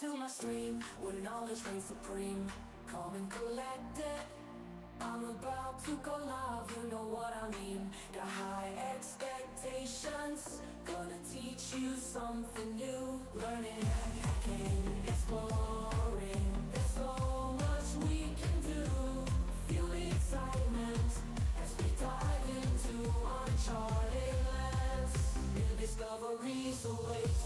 to my stream, where knowledge reigns supreme. Calm and collected, I'm about to go live, you know what I mean. Got high expectations, gonna teach you something new. Learning, hacking, exploring, there's so much we can do. Feel the excitement as we dive into uncharted lands. New discoveries await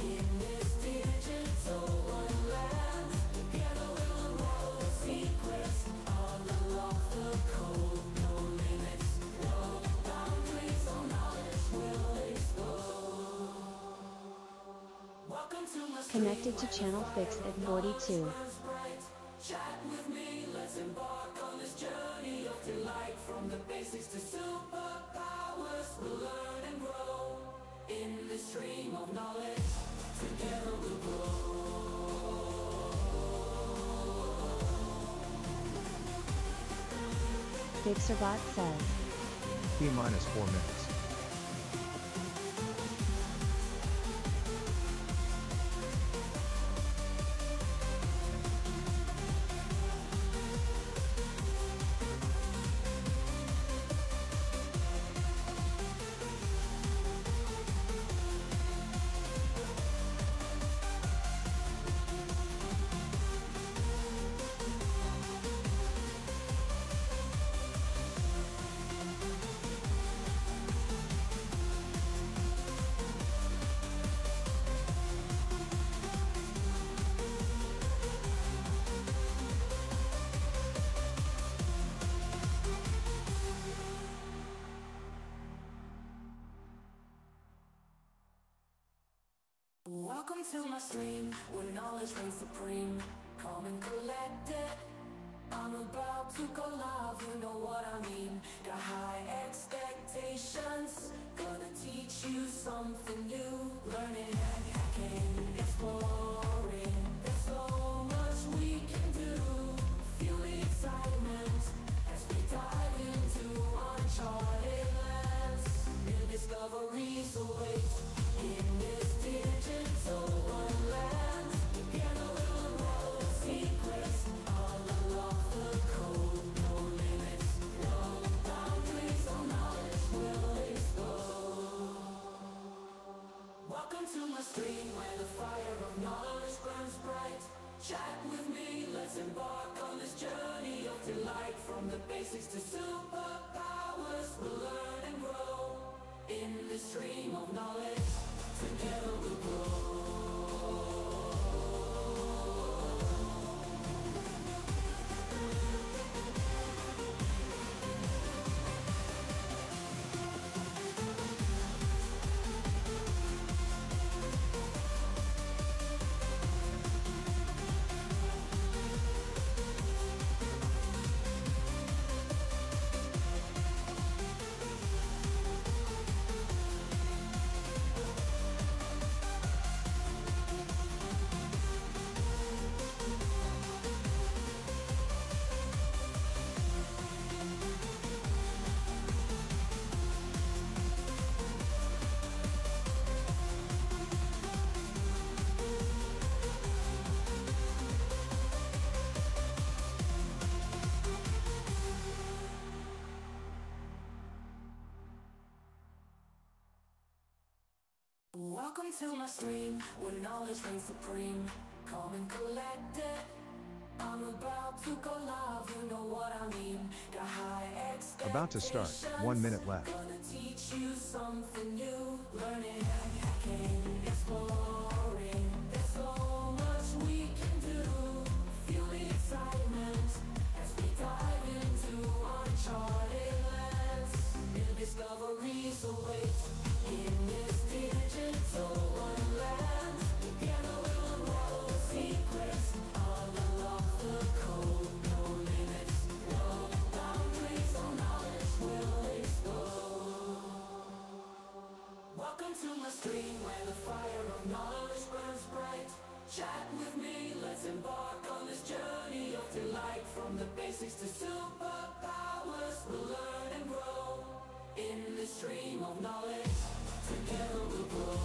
in this digital wonderland. Together we'll unroll the secrets, unlock the code. No limits, no boundaries, all knowledge will explode. Welcome to my Connected to channel Fix at 42. Chat with me, let's embark on this journey of delight. From the basics to superpowers, we'll learn and grow in this stream of knowledge. Together we'll grow. Fixerbot says. T-minus 4 minutes. Welcome to my stream, where knowledge reigns supreme. Calm and collected, I'm about to go live, you know what I mean. Got high expectations, gonna teach you something new. Learning, hacking, exploring, there's so much we can do. Feel the excitement as we dive into uncharted lands. New discoveries await in this digital wonderland. Together we'll unroll the secrets, unlock the code. No limits, no boundaries, all knowledge will explode. Welcome to my stream, where the fire of knowledge burns bright. Chat with me, let's embark on this journey of delight. From the basics to superpowers, we'll learn and grow in this stream of knowledge. Together we'll grow. Welcome to my stream, where knowledge reigns supreme. Calm and collected, I'm about to go live, you know what I mean. Got high expectations, About to start, 1 minute left. gonna teach you something new. Learning, hacking, exploring, there's so much we can do. Feel the excitement as we dive into uncharted lands. New discoveries await in this digital wonderland. Together we'll unroll the secrets, unlock the code. No limits, no boundaries, all knowledge will explode. Welcome to my stream, where the fire of knowledge burns bright. Chat with me, let's embark on this journey of delight. From the basics to superpowers, we'll learn and grow in this stream of knowledge. Together we'll grow.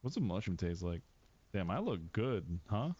What's a mushroom taste like? Damn, I look good, huh?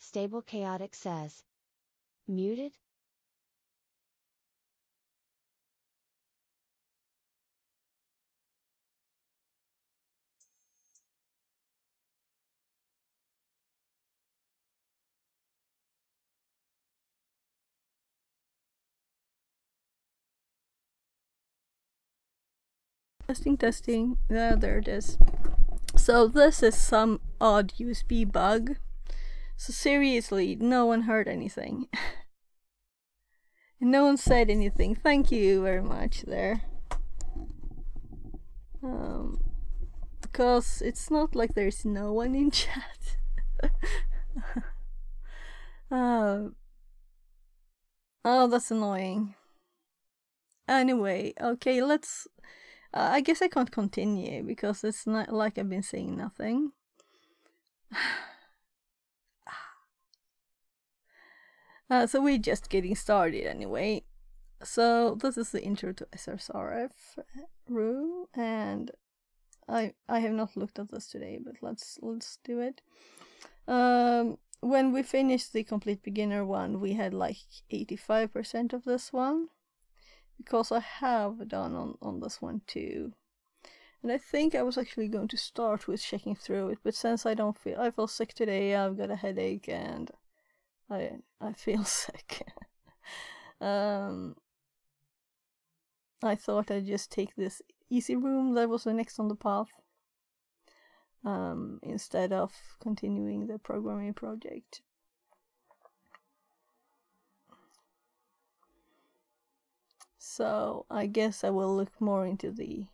Stable Chaotic says. Muted? Testing. Yeah, there it is. So this is some odd USB bug. So seriously, no one heard anything. No one said anything. Thank you very much there. Because it's not like there's no one in chat. Oh, that's annoying. Anyway, okay, let's... I guess I can't continue because it's not like I've been saying nothing. So we're just getting started anyway. So this is the intro to SSRF room, and I have not looked at this today, but let's do it. When we finished the complete beginner one, we had like 85% of this one, because I have done on this one too. And I think I was actually going to start with checking through it, but since I feel sick today, I've got a headache and I feel sick. I thought I'd just take this easy room that was the next on the path, instead of continuing the programming project. So I guess I will look more into the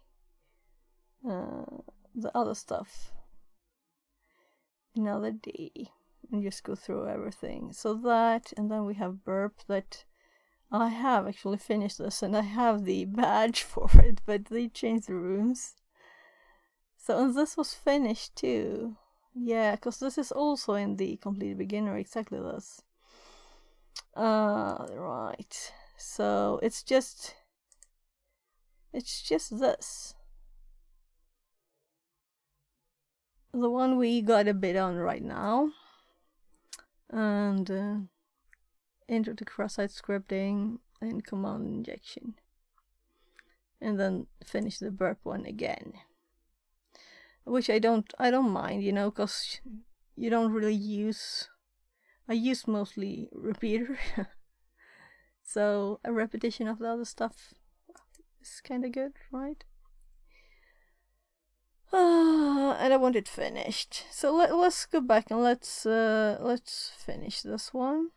other stuff another day and just go through everything. So that, and then we have burp that I have actually finished this, and I have the badge for it, but they changed the rooms. So, and this was finished too. Yeah, because this is also in the complete beginner, exactly this. Right. So it's just this. The one we got a bit on right now. And intro to cross-site scripting and command injection. And then finish the burp one again. Which I don't mind, you know, because you don't really use... I use mostly repeater. So a repetition of the other stuff is kind of good, right? And I want it finished. So let's go back and let's finish this one.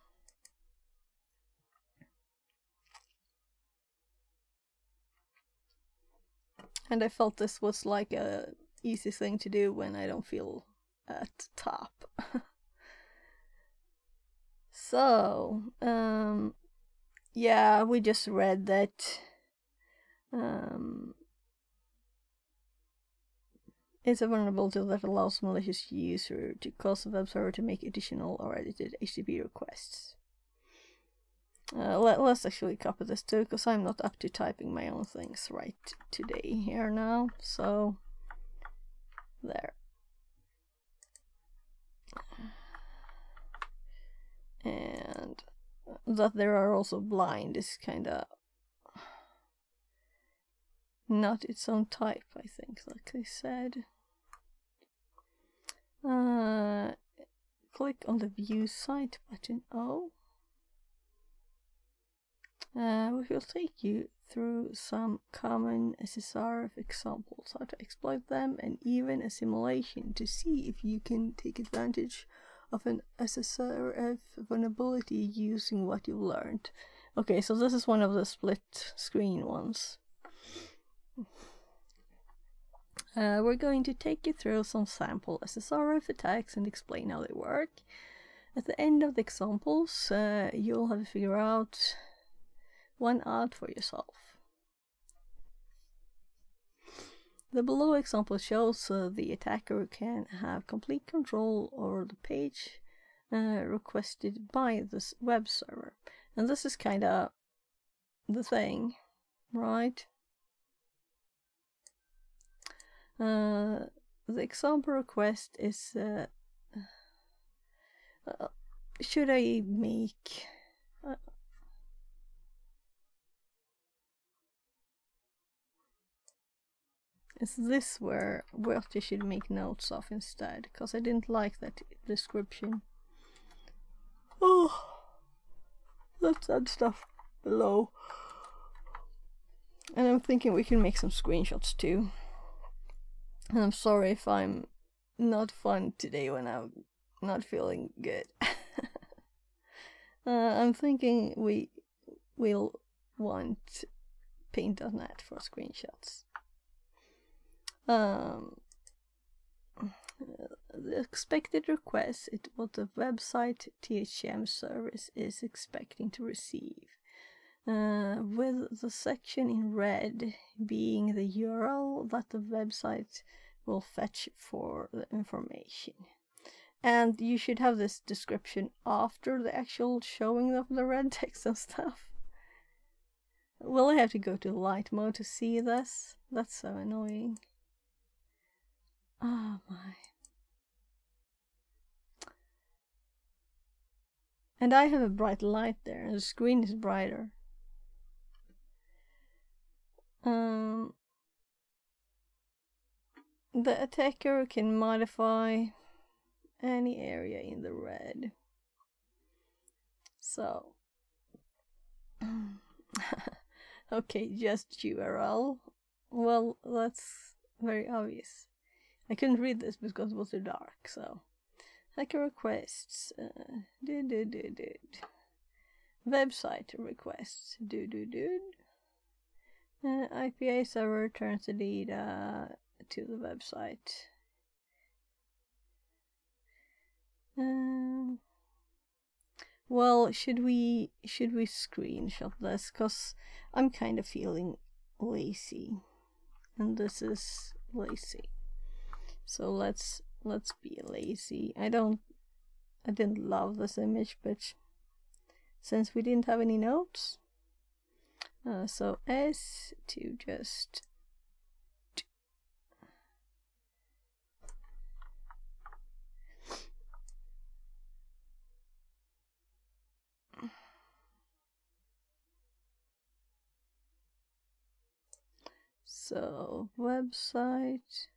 And I felt this was like a easy thing to do when I don't feel at top. So, yeah, we just read that it's a vulnerability that allows malicious user to cause the web server to make additional or edited HTTP requests. Let's actually copy this too, because I'm not up to typing my own things right today here now. So, there. And that there are also blind is kind of not its own type, I think, like they said. Click on the view site button. Oh. We will take you through some common SSRF examples, how to exploit them, and even a simulation to see if you can take advantage of an SSRF vulnerability using what you've learned. Okay, so this is one of the split screen ones. We're going to take you through some sample SSRF attacks and explain how they work. At the end of the examples, you'll have to figure out one out for yourself. The below example shows the attacker can have complete control over the page requested by this web server. And this is kind of the thing, right? The example request is should I make? Is this where what you should make notes of instead? Because I didn't like that description. Oh, let's add stuff below. And I'm thinking we can make some screenshots too. And I'm sorry if I'm not fun today when I'm not feeling good. I'm thinking we will want paint.net for screenshots. The expected request is what the website THM service is expecting to receive, with the section in red being the URL that the website will fetch for the information. And you should have this description after the actual showing of the red text and stuff. Will I have to go to light mode to see this? That's so annoying. Oh my. And I have a bright light there, and the screen is brighter. The attacker can modify any area in the red. So, okay, just URL. Well, that's very obvious. I couldn't read this because it was too dark, so. Hacker requests. Website requests. IPA server returns the data to the website. Well, should we screenshot this? Cause I'm kind of feeling lazy, and this is lazy. So let's be lazy. I didn't love this image, but since we didn't have any notes, so S to just so website.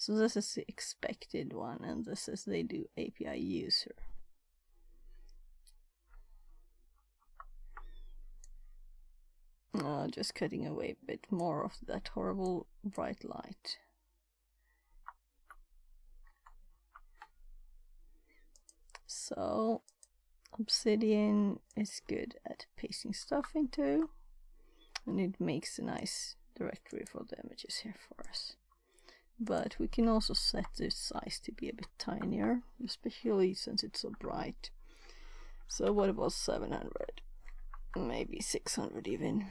So this is the expected one, and this is they do API user. Just cutting away a bit more of that horrible bright light. So Obsidian is good at pasting stuff into, and it makes a nice directory for the images here for us. But we can also set the size to be a bit tinier, especially since it's so bright. So what about 700? Maybe 600 even.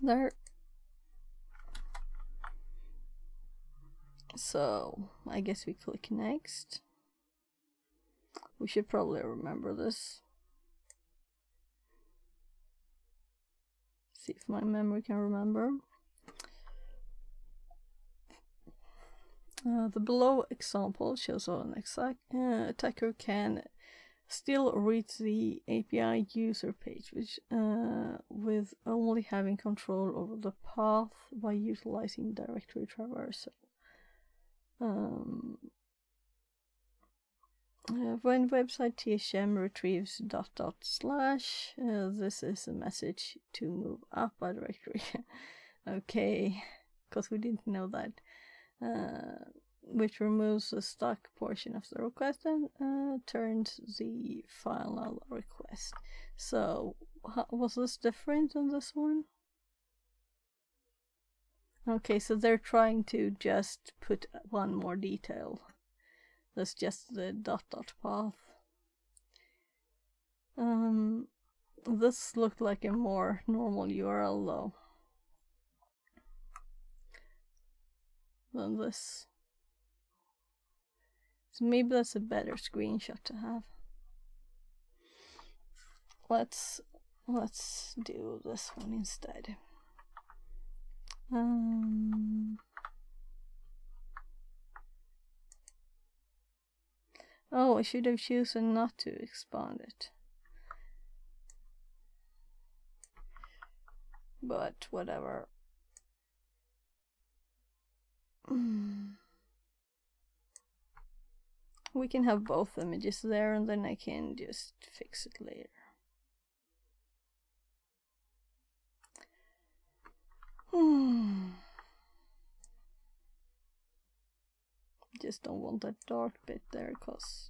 There. So I guess we click next. We should probably remember this. See if my memory can remember. The below example shows how an attacker can still reach the API user page, which with only having control over the path by utilizing directory traversal. When website THM retrieves ... this is a message to move up a directory. Okay, because we didn't know that. Which removes the stuck portion of the request and turns the final request. So, was this different on this one? Okay, so they're trying to just put one more detail. That's just the ... path. This looked like a more normal URL though than this. So maybe that's a better screenshot to have. Let's do this one instead. Oh, I should have chosen not to expand it. But whatever. We can have both images there and then I can just fix it later. Just don't want that dark bit there because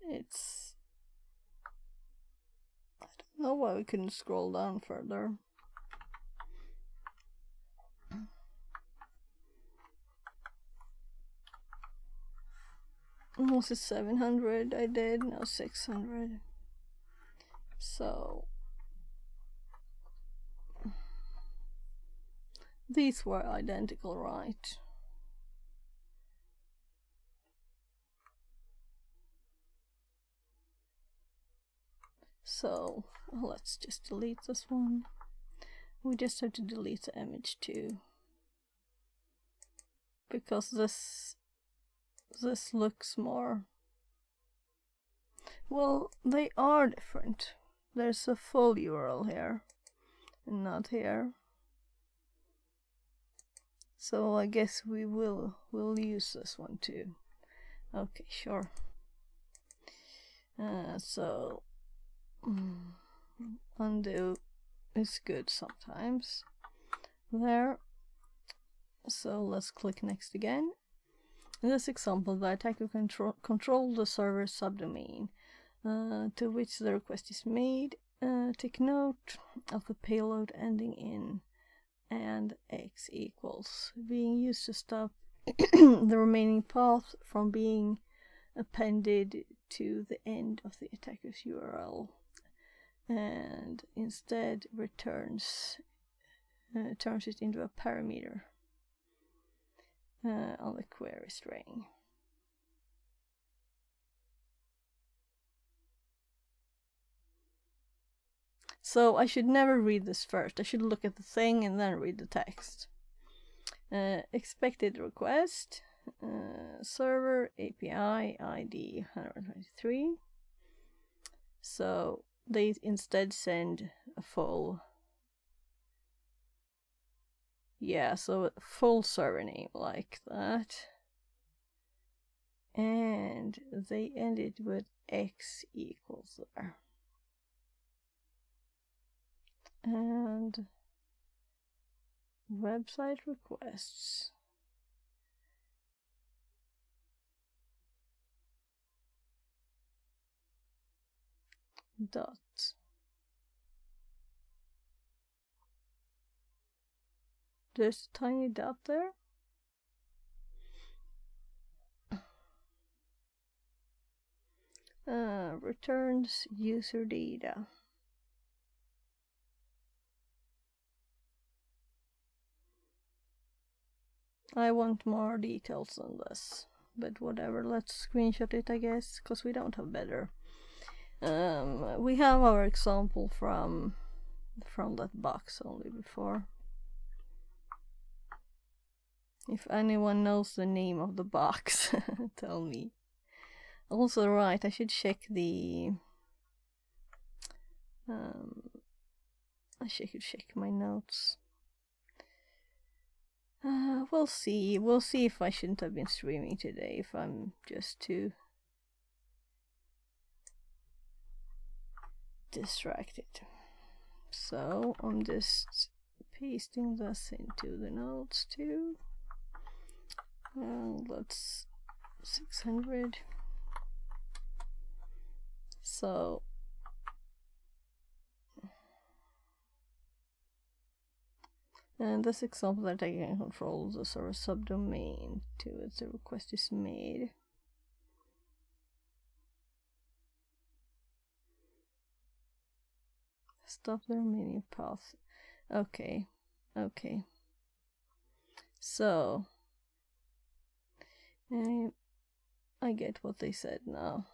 it's... I don't know why we couldn't scroll down further. Was it 700 I did? No, 600. So these were identical, right? So let's just delete this one. We just have to delete the image too, because this looks more... Well, they are different. There's a full URL here and not here. So I guess we'll use this one too. Okay, sure. So undo is good sometimes. There. So let's click next again. In this example, the attacker control the server subdomain to which the request is made. Take note of the payload ending in and x equals being used to stop the remaining path from being appended to the end of the attacker's URL, and instead turns it into a parameter on the query string. So I should never read this first. I should look at the thing and then read the text. Expected request, server API ID 123. So they instead send a full, so a full server name like that. And they ended with x equals there. And website requests. Dot. There's a tiny dot there. Returns user data. I want more details on this, but whatever, let's screenshot it, I guess, because we don't have better. We have our example from that box only before. If anyone knows the name of the box, tell me. Also, right, I should check the... I should check my notes. We'll see. We'll see if I shouldn't have been streaming today, if I'm just too distracted. So I'm just pasting this into the notes too. That's 600. So and this example that I can control the server subdomain to which the request is made. Stop the remaining path. Okay. So I get what they said now.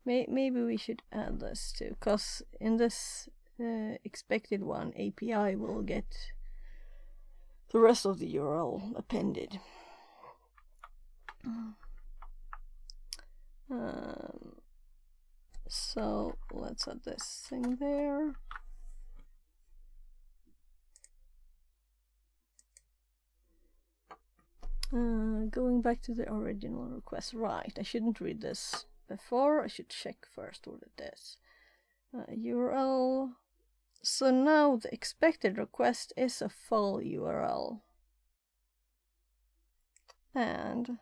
Maybe we should add this too, because in this expected one, API will get the rest of the URL appended. So let's add this thing there. Going back to the original request. Right, I shouldn't read this before. I should check first what it is. URL. So now the expected request is a full URL. And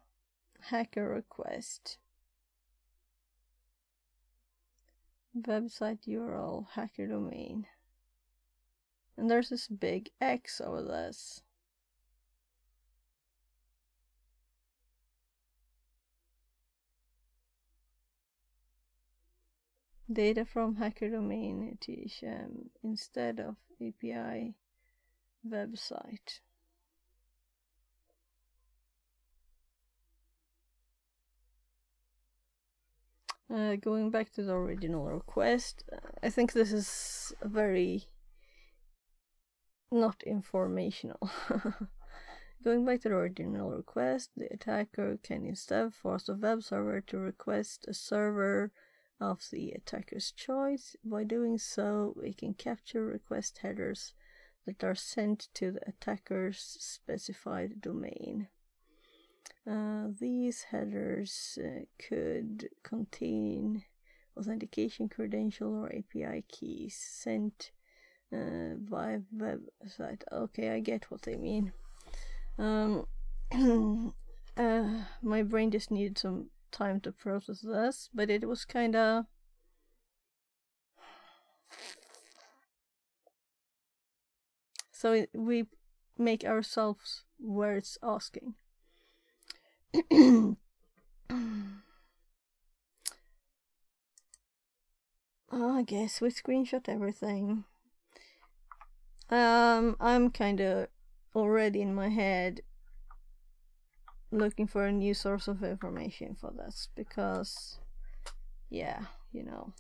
hacker request. Website URL, hacker domain. And there's this big X over this. Data from hacker domain THM instead of API website. Going back to the original request, I think this is very not informational. Going back to the original request, the attacker can instead force a web server to request a server of the attacker's choice. By doing so, we can capture request headers that are sent to the attacker's specified domain. These headers could contain authentication credential or API keys sent by website. Okay, I get what they mean. My brain just needed some time to process this, but it was kinda so we make ourselves where it's asking. I guess we screenshot everything. I'm kinda already in my head looking for a new source of information for this because, yeah, you know,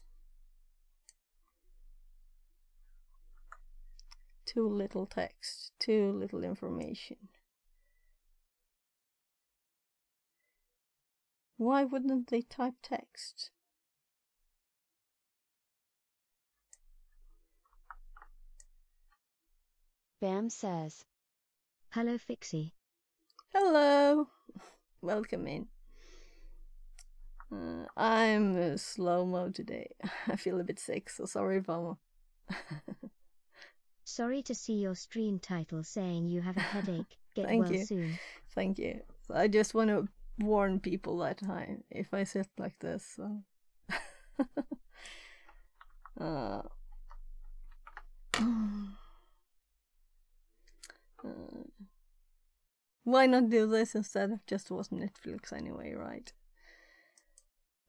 too little text, too little information. Why wouldn't they type text? Bam says, "Hello, Fixie." Hello! Welcome in. I'm slow-mo today. I feel a bit sick, so sorry, Vamo. Sorry to see your stream title saying you have a headache. Get Thank well you. soon. Thank you. I just want to warn people that if I sit like this, so. Why not do this instead of just watch Netflix anyway, right?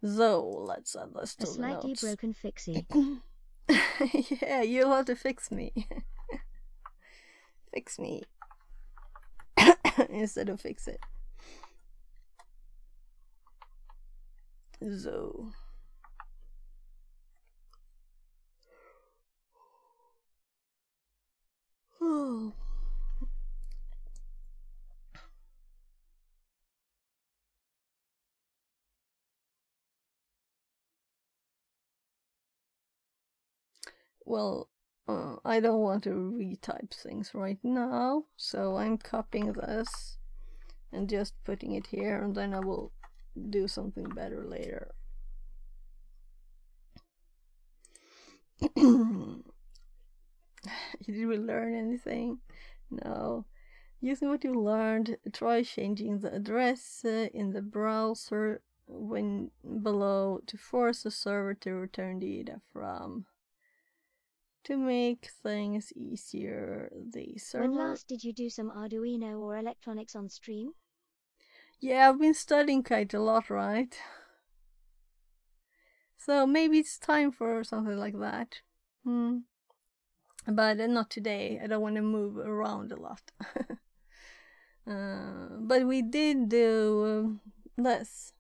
So, let's add this to A the slightly notes. broken Fixie. Yeah, you'll have to fix me. Fix me. Instead of fix it. So. Oh. Well, I don't want to retype things right now, so I'm copying this and just putting it here, and then I will do something better later. Did we learn anything? No. Using what you learned, try changing the address in the browser when below to force the server to return data from. To make things easier, the server... When last did you do some Arduino or electronics on stream? Yeah, I've been studying quite a lot, right? So maybe it's time for something like that. But not today. I don't want to move around a lot. But we did do this.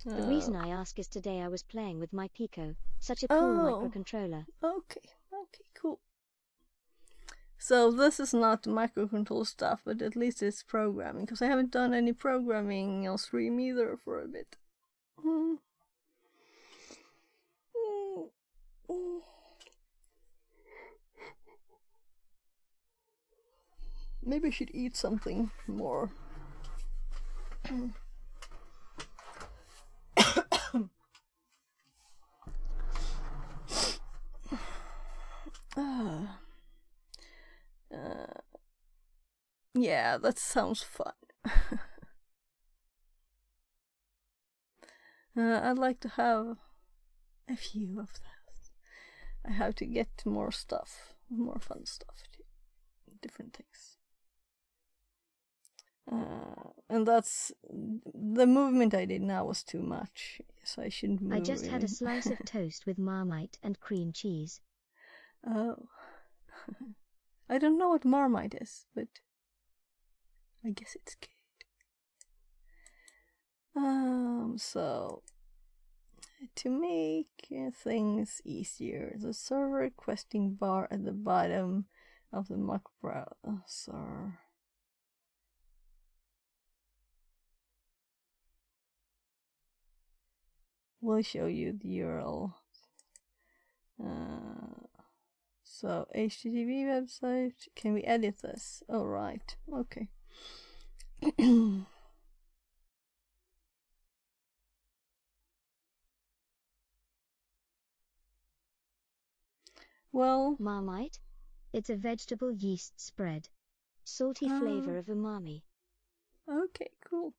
The reason I ask is today I was playing with my Pico. Such a cool microcontroller. Okay, cool. So this is not microcontroller stuff, but at least it's programming, because I haven't done any programming on stream either for a bit. Maybe I should eat something more. Yeah, that sounds fun. I'd like to have a few of those. I have to get more stuff, more fun stuff, different things. And that's the movement I did now was too much, so I shouldn't move. I just had a slice of toast with Marmite and cream cheese. Oh. I don't know what Marmite is, but I guess it's good. So to make things easier, the server requesting bar at the bottom of the Mac browser. We'll show you the URL. So HTTP website. Can we edit this? Oh right. Okay. Well, Marmite? It's a vegetable yeast spread. Salty flavor of umami. Okay, cool.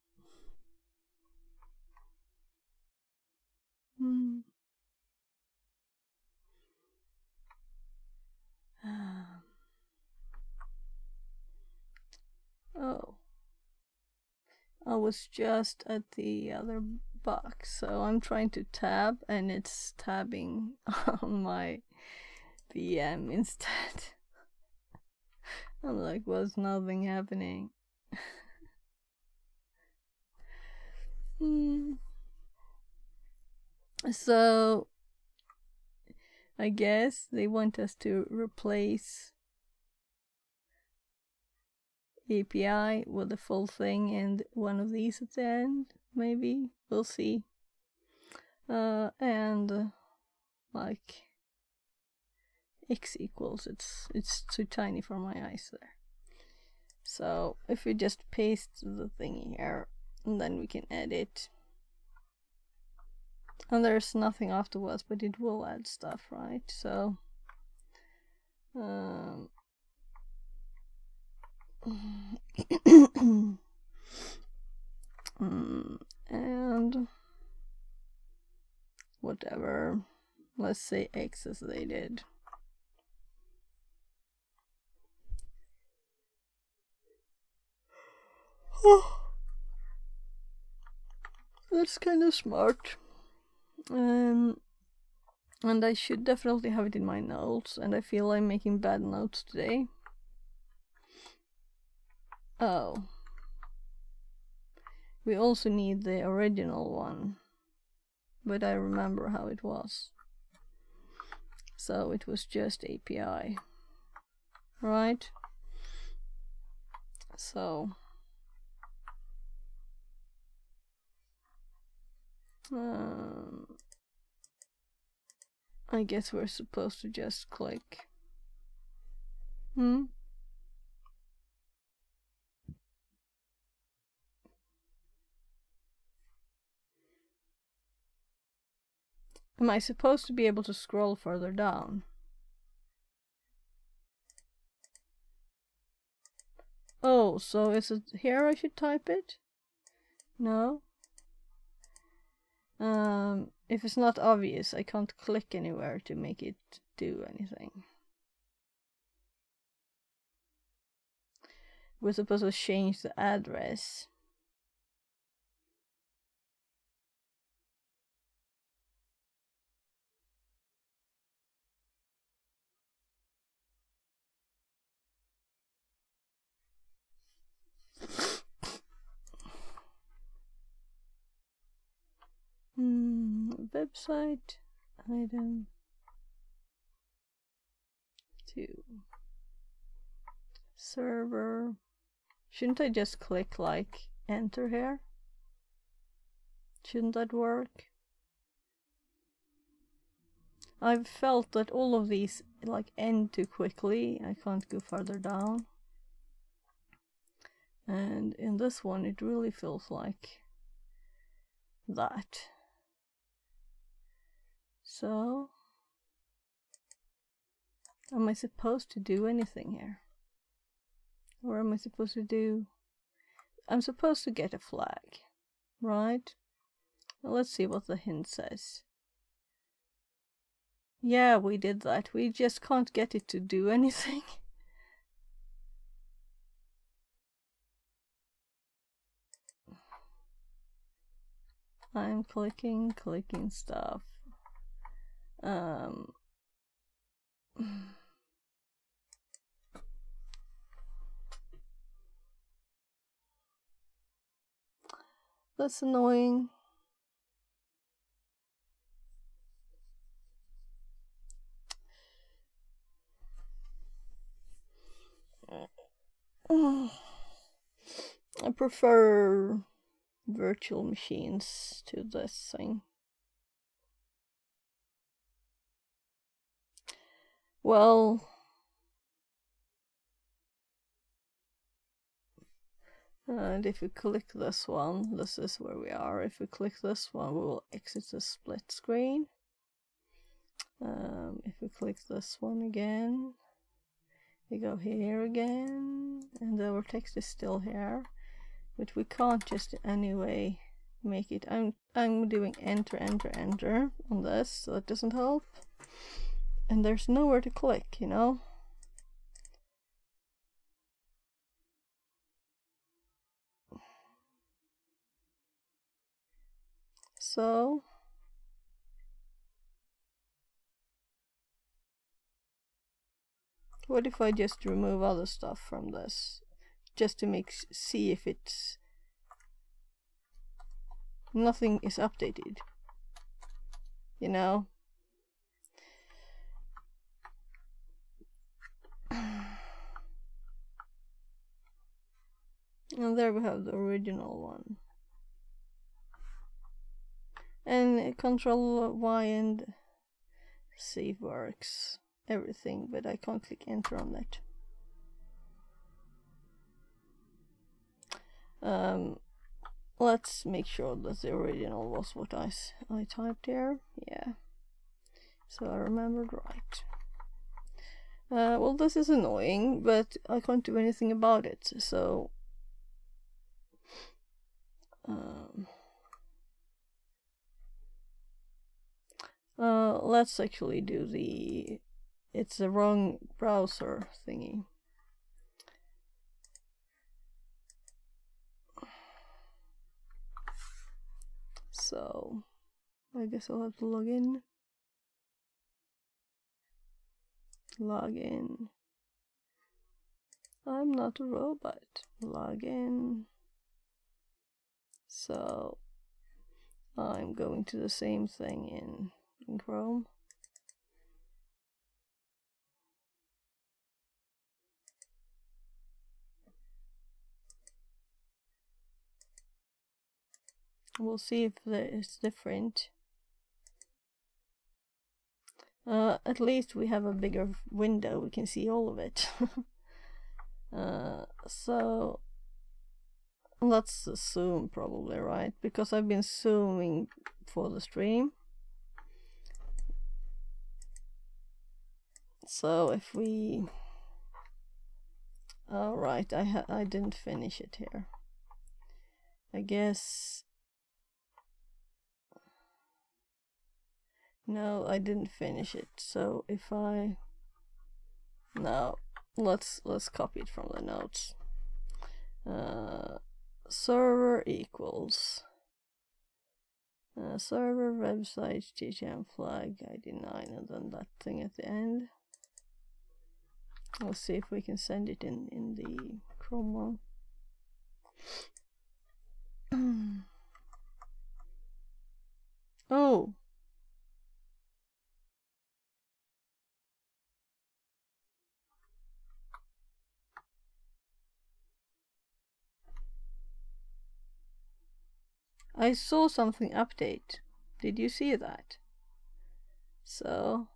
Oh. I was just at the other box, so I'm trying to tab and it's tabbing on my VM instead. I'm like, was nothing happening? So I guess they want us to replace API with the full thing and one of these at the end, maybe. We'll see. And like x equals, it's too tiny for my eyes there. So if we just paste the thing here, and then we can edit. And there's nothing afterwards, but it will add stuff, right? So and whatever, let's say X as they did. That's kind of smart. And I should definitely have it in my notes, and I feel I'm making bad notes today. Oh. We also need the original one, but I remember how it was. So it was just API, right? So I guess we're supposed to just click. Am I supposed to be able to scroll further down? Oh, so is it here I should type it? No? If it's not obvious, I can't click anywhere to make it do anything. We're supposed to change the address. Website item 2 server. Shouldn't I just click like enter here? Shouldn't that work? I've felt that all of these like end too quickly. I can't go further down. And in this one it really feels like that. So, am I supposed to do anything here? Or am I supposed to do... I'm supposed to get a flag, right? Well, let's see what the hint says. Yeah, we did that. We just can't get it to do anything. I'm clicking stuff. That's annoying. I prefer virtual machines to this thing. Well, and if we click this one, this is where we are. If we click this one, we will exit the split screen. If we click this one again, we go here again, and our text is still here, but we can't just anyway make it. I'm doing enter on this, so that doesn't help. And there's nowhere to click, you know. So what if I just remove other stuff from this, just to see if it's nothing is updated, you know? And there we have the original one. And Control Y and save works, everything, but I can't click enter on that. Let's make sure that the original was what I typed here. Yeah, so I remembered right. Well, this is annoying, but I can't do anything about it, so let's actually do the... It's the wrong browser thingy. So I guess I'll have to log in. Log in. I'm not a robot. Log in. So I'm going to the same thing in Chrome. We'll see if it's different. At least we have a bigger window, we can see all of it. So let's zoom probably, right? Because I've been zooming for the stream. So if we... Alright, I didn't finish it here. I guess... No, I didn't finish it. So if I... No, let's copy it from the notes. Server equals server website HTML flag ID9, and then that thing at the end. Let's see if we can send it in the Chrome one. Oh, I saw something update. Did you see that? So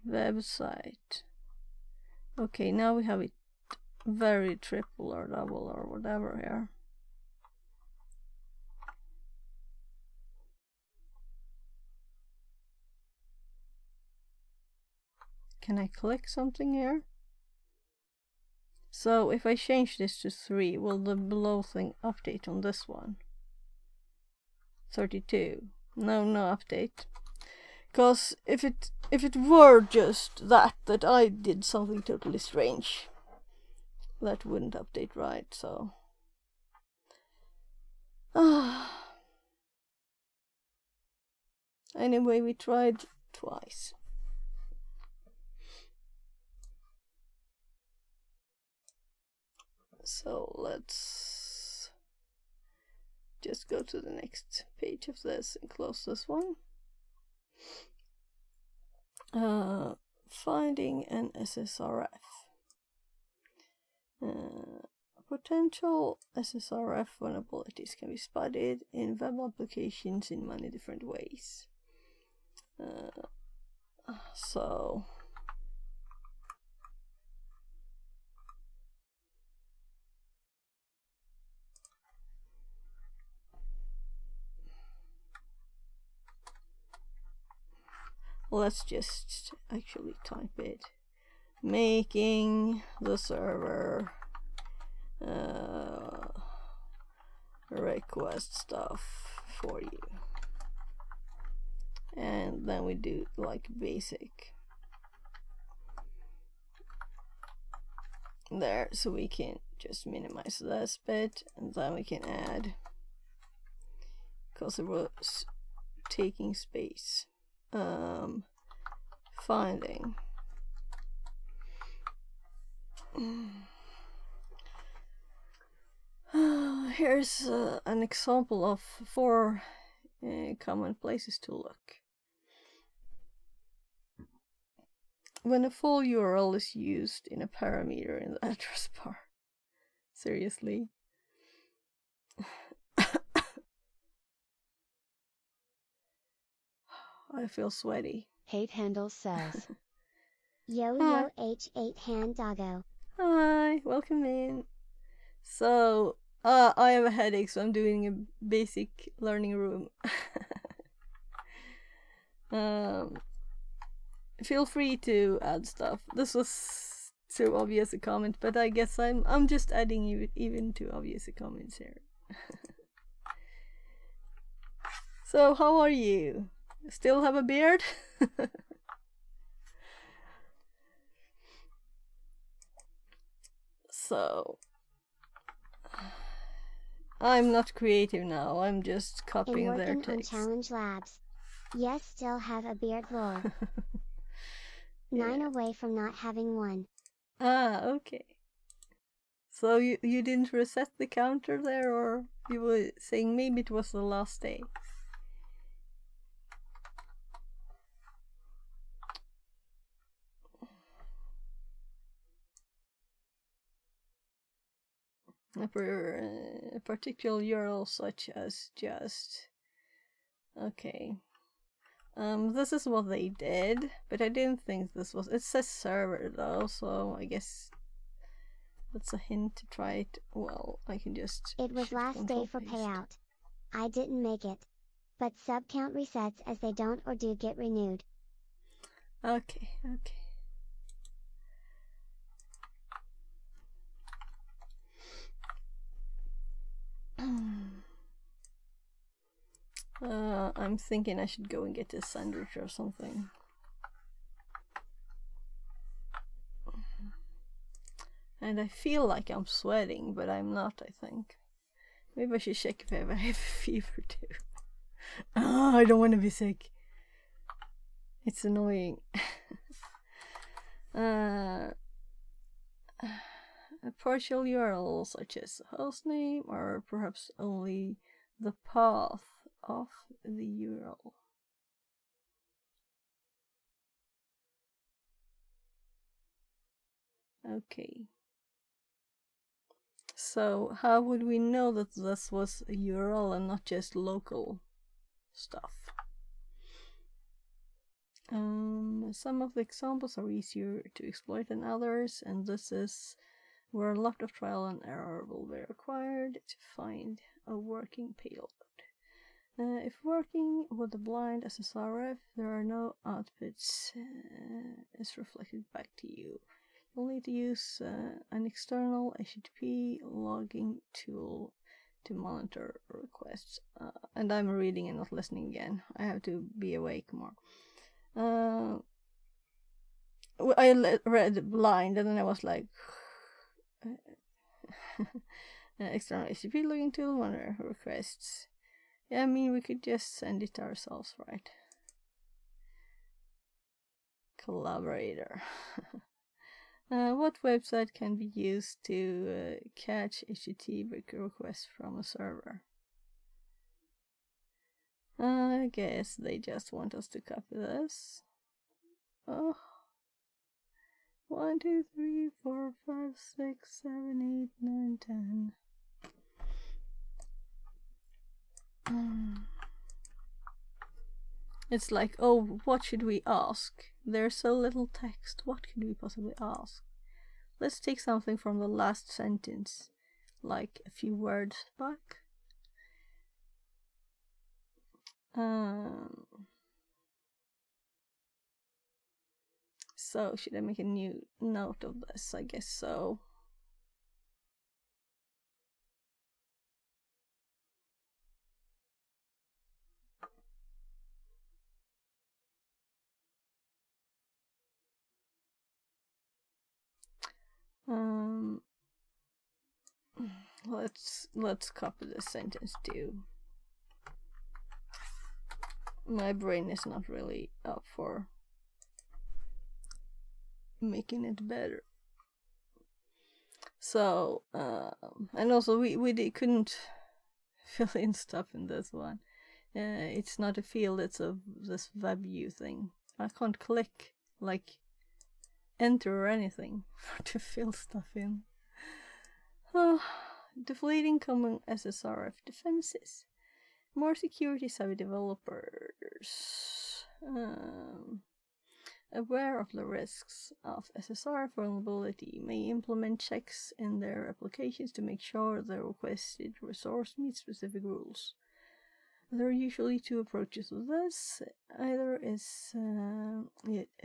website. Okay, now we have it very triple or double or whatever here. Can I click something here? So if I change this to 3, will the below thing update on this one? 32. No update. Because if it were just that I did something totally strange, that wouldn't update right, so anyway, we tried twice. So let's just go to the next page of this and close this one. Finding an SSRF. Potential SSRF vulnerabilities can be spotted in web applications in many different ways. So let's just actually type it. Making the server request stuff for you, and then we do like basic there, so we can just minimize this bit, and then we can add, because it was taking space. Finding here's an example of 4 common places to look. When a full URL is used in a parameter in the address bar. Seriously? I feel sweaty. Hate Handle says, Yo H8 hand doggo. Hi, welcome in. So, I have a headache, so I'm doing a basic learning room. Feel free to add stuff. This was too obvious a comment, but I guess I'm just adding even too obvious a comments here. So, how are you? Still have a beard? So, I'm not creative now, I'm just copying their text. On Challenge Labs. Yes, still have a beard lol. 9 away from not having one. Ah, okay. So you didn't reset the counter there, or you were saying maybe it was the last day? A particular URL such as just... Okay. This is what they did, but I didn't think this was... It says server though, so I guess that's a hint to try it. Well, I can just... It was last day for payout. I didn't make it. But sub count resets as they don't or do get renewed. Okay. I'm thinking I should go and get a sandwich or something. And I feel like I'm sweating, but I'm not, I think. Maybe I should check if I have a fever too. Oh, I don't want to be sick. It's annoying. A partial URL such as hostname, or perhaps only the path of the URL. Okay. So how would we know that this was a URL and not just local stuff? Some of the examples are easier to exploit than others, and this is where a lot of trial and error will be required to find a working payload. If working with a blind SSRF, there are no outputs is reflected back to you. You'll need to use an external HTTP logging tool to monitor requests. And I'm reading and not listening again. I have to be awake more. I read blind and then I was like, external HTTP logging tool monitor requests. Yeah, I mean, we could just send it ourselves, right? Collaborator. What website can be used to catch HTTP requests from a server? I guess they just want us to copy this. Oh. 1, 2, 3, 4, 5, 6, 7, 8, 9, 10. It's like, oh, what should we ask? There's so little text. What could we possibly ask? Let's take something from the last sentence, like a few words back. So, should I make a new note of this? I guess so. Let's copy this sentence too. My brain is not really up for making it better. So, and also we couldn't fill in stuff in this one. It's not a field, it's this web view thing. I can't click, like, enter or anything to fill stuff in. Deflating common SSRF defenses. More security-savvy developers aware of the risks of SSRF vulnerability may implement checks in their applications to make sure the requested resource meets specific rules. There are usually two approaches to this. Either is a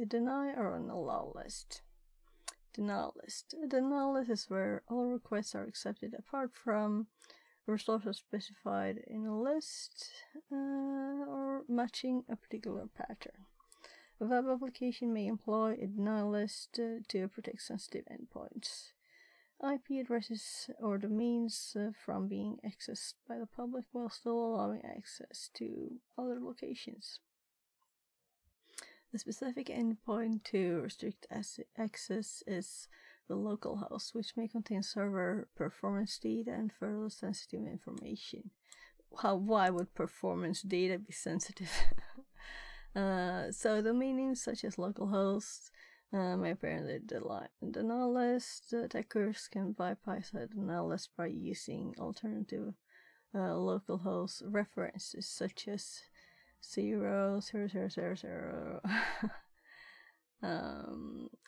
deny or an allow list. Denial list. A denial list is where all requests are accepted apart from resources specified in a list or matching a particular pattern. A web application may employ a denial list to protect sensitive endpoints, IP addresses or domains from being accessed by the public while still allowing access to other locations. The specific endpoint to restrict access is the local host, which may contain server performance data and further sensitive information. Why would performance data be sensitive? So domain names such as localhost may appear in the denial list. Attackers can bypass a denial list by using alternative localhost references such as 0.0.0.0.0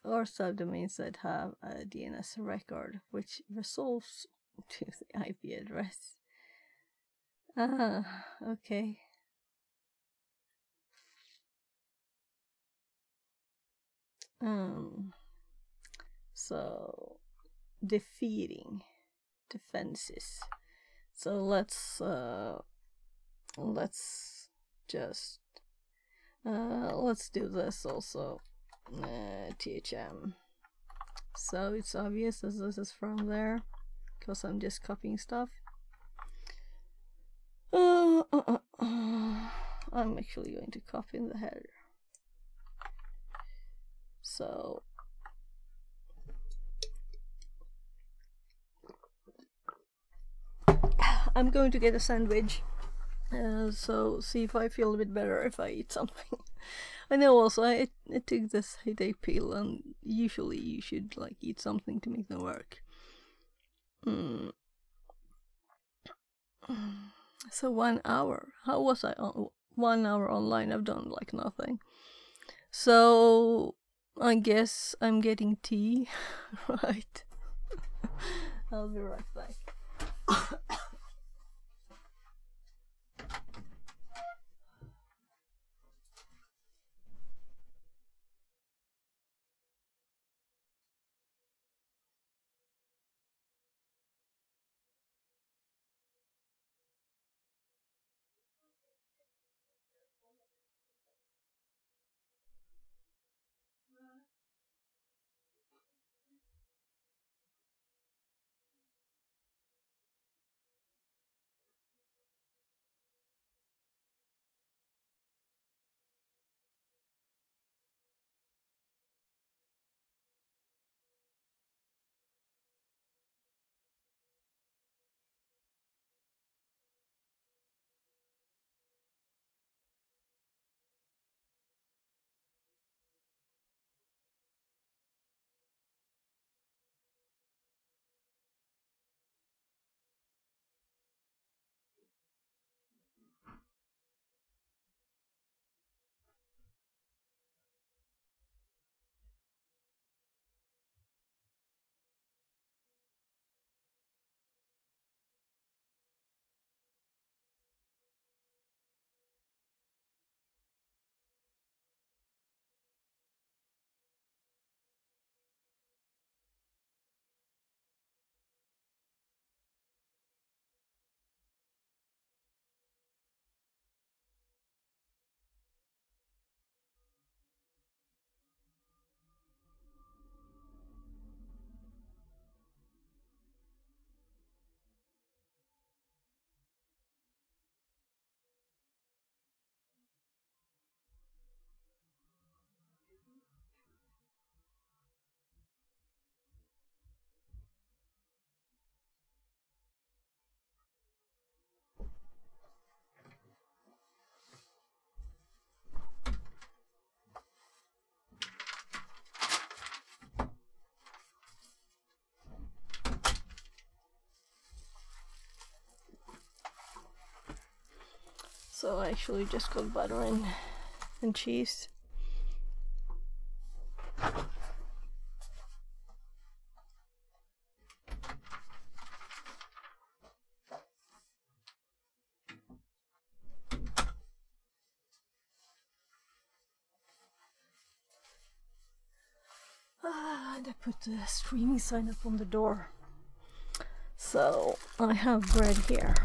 or subdomains that have a DNS record which resolves to the IP address. Okay. So defeating defenses. So let's just let's do this also. THM. So it's obvious as this is from there because I'm just copying stuff. I'm actually going to copy in the header. So I'm going to get a sandwich So see if I feel a bit better if I eat something. I know also I took this headache pill, and usually you should like eat something to make them work. So 1 hour. How was I on 1 hour online? I've done like nothing. So I guess I'm getting tea, right? I'll be right back. So I actually just got butter and cheese. And I put the streaming sign up on the door. So I have bread here.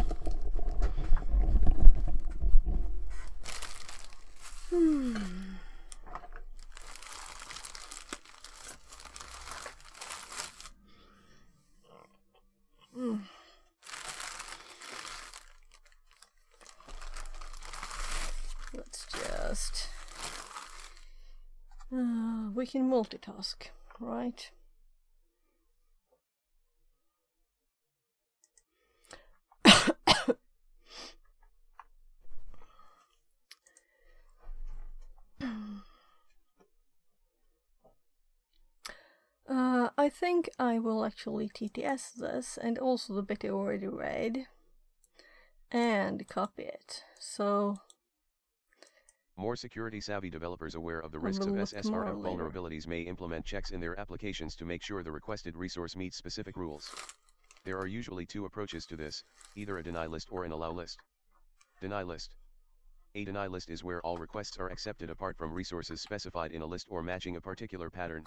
Let's just we can multitask, right? I think I will actually TTS this and also the bit I already read and copy it. So more security-savvy developers aware of the risks of SSRF vulnerabilities may implement checks in their applications to make sure the requested resource meets specific rules. There are usually two approaches to this, either a deny list or an allow list. Deny list. A deny list is where all requests are accepted apart from resources specified in a list or matching a particular pattern.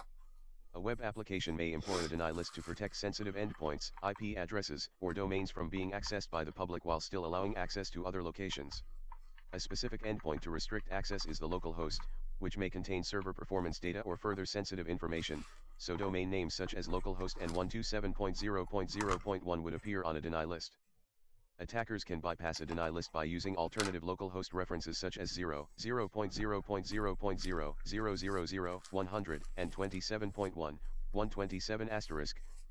A web application may employ a deny list to protect sensitive endpoints, IP addresses, or domains from being accessed by the public while still allowing access to other locations. A specific endpoint to restrict access is the local host, which may contain server performance data or further sensitive information, so domain names such as localhost and 127.0.0.1 would appear on a deny list. Attackers can bypass a deny list by using alternative localhost references such as 0, 0.0.0.0, 000, 100, and 27.1, 127 *,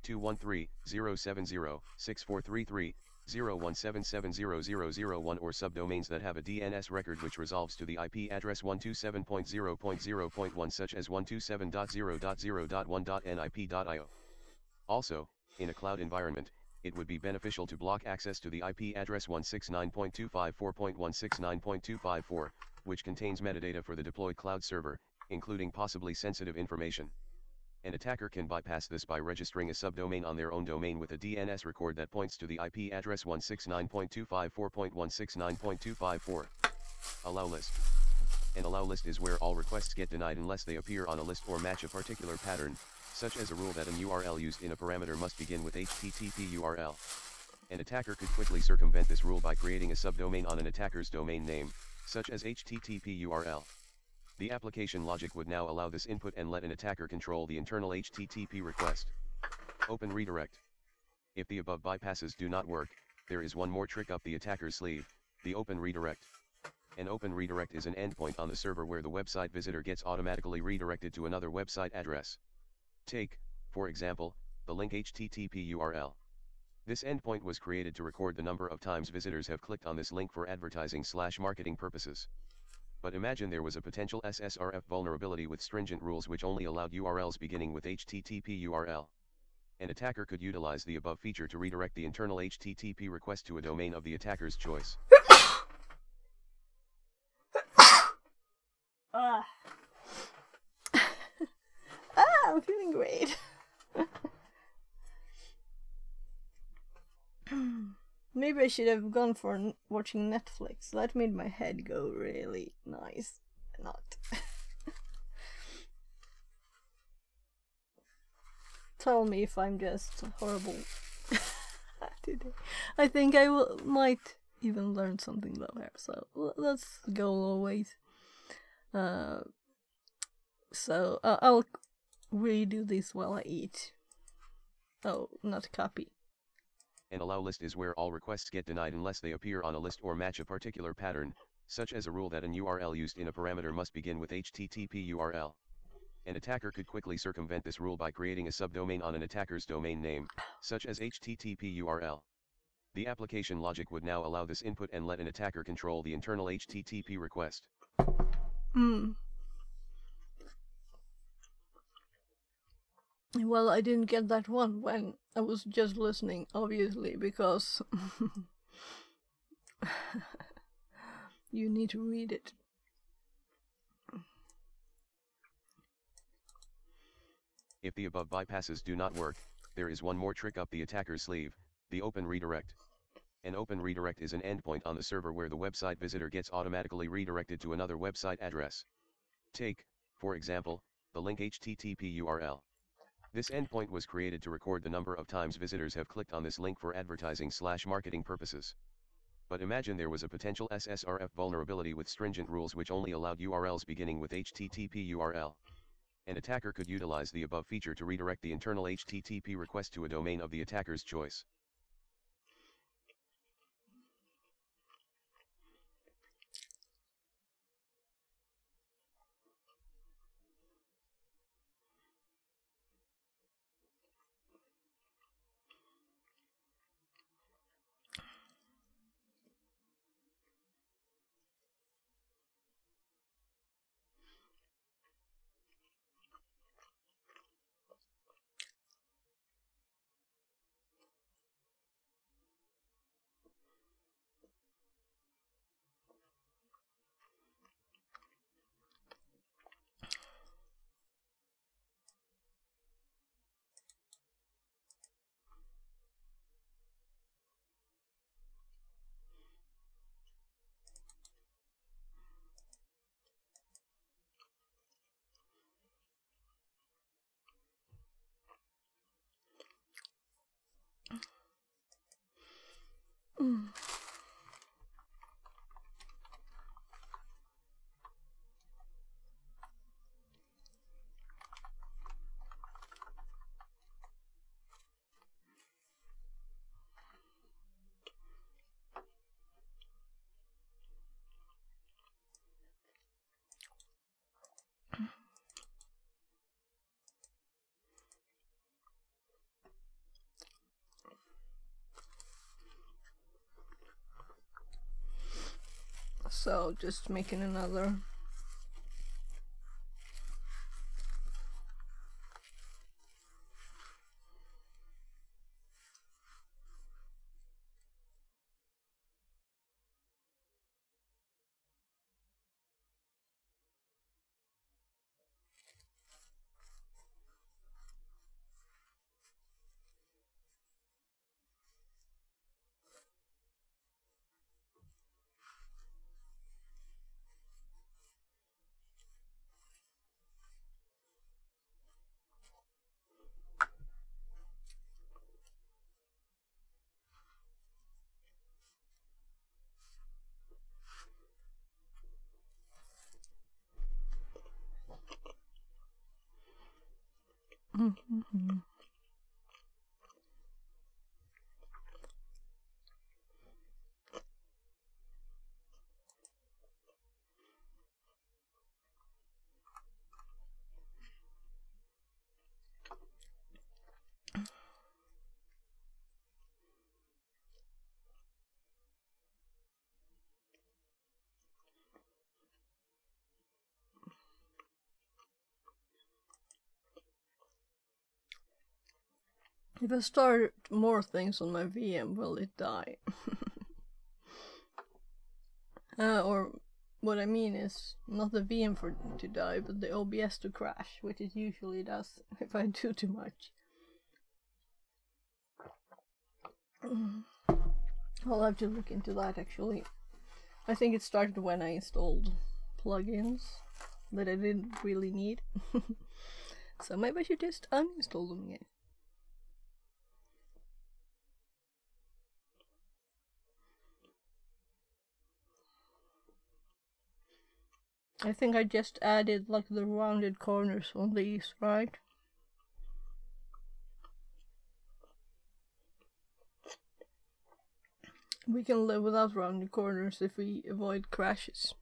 213, 070, 6433, 017700001 or subdomains that have a DNS record which resolves to the IP address 127.0.0.1 such as 127.0.0.1.nip.io. Also, in a cloud environment, it would be beneficial to block access to the IP address 169.254.169.254, which contains metadata for the deployed cloud server, including possibly sensitive information. An attacker can bypass this by registering a subdomain on their own domain with a DNS record that points to the IP address 169.254.169.254. Allow list. An allow list is where all requests get denied unless they appear on a list or match a particular pattern, such as a rule that an URL used in a parameter must begin with HTTP URL. An attacker could quickly circumvent this rule by creating a subdomain on an attacker's domain name, such as HTTP URL. The application logic would now allow this input and let an attacker control the internal HTTP request. Open redirect. If the above bypasses do not work, there is one more trick up the attacker's sleeve, the open redirect. An open redirect is an endpoint on the server where the website visitor gets automatically redirected to another website address. Take, for example, the link HTTP URL. This endpoint was created to record the number of times visitors have clicked on this link for advertising/marketing purposes. But imagine there was a potential SSRF vulnerability with stringent rules which only allowed URLs beginning with HTTP URL. An attacker could utilize the above feature to redirect the internal HTTP request to a domain of the attacker's choice. I'm feeling great. Maybe I should have gone for watching Netflix. That made my head go really nice. Not. Tell me if I'm just horrible today. I think I might even learn something though here. So let's go always. So I'll redo this while I eat. Oh, not copy. An allow list is where all requests get denied unless they appear on a list or match a particular pattern, such as a rule that an URL used in a parameter must begin with HTTP URL. An attacker could quickly circumvent this rule by creating a subdomain on an attacker's domain name, such as HTTP URL. The application logic would now allow this input and let an attacker control the internal HTTP request. Well, I didn't get that one when I was just listening, obviously, because you need to read it. If the above bypasses do not work, there is one more trick up the attacker's sleeve, the open redirect. An open redirect is an endpoint on the server where the website visitor gets automatically redirected to another website address. Take, for example, the link HTTP URL. This endpoint was created to record the number of times visitors have clicked on this link for advertising/marketing purposes. But imagine there was a potential SSRF vulnerability with stringent rules which only allowed URLs beginning with HTTP URL. An attacker could utilize the above feature to redirect the internal HTTP request to a domain of the attacker's choice. So just making another. If I start more things on my VM, will it die? Or what I mean is not the VM to die, but the OBS to crash, which it usually does if I do too much. I'll have to look into that actually. I think it started when I installed plugins that I didn't really need. So maybe I should just uninstall them again. I think I just added like the rounded corners on these, right? We can live without rounded corners if we avoid crashes.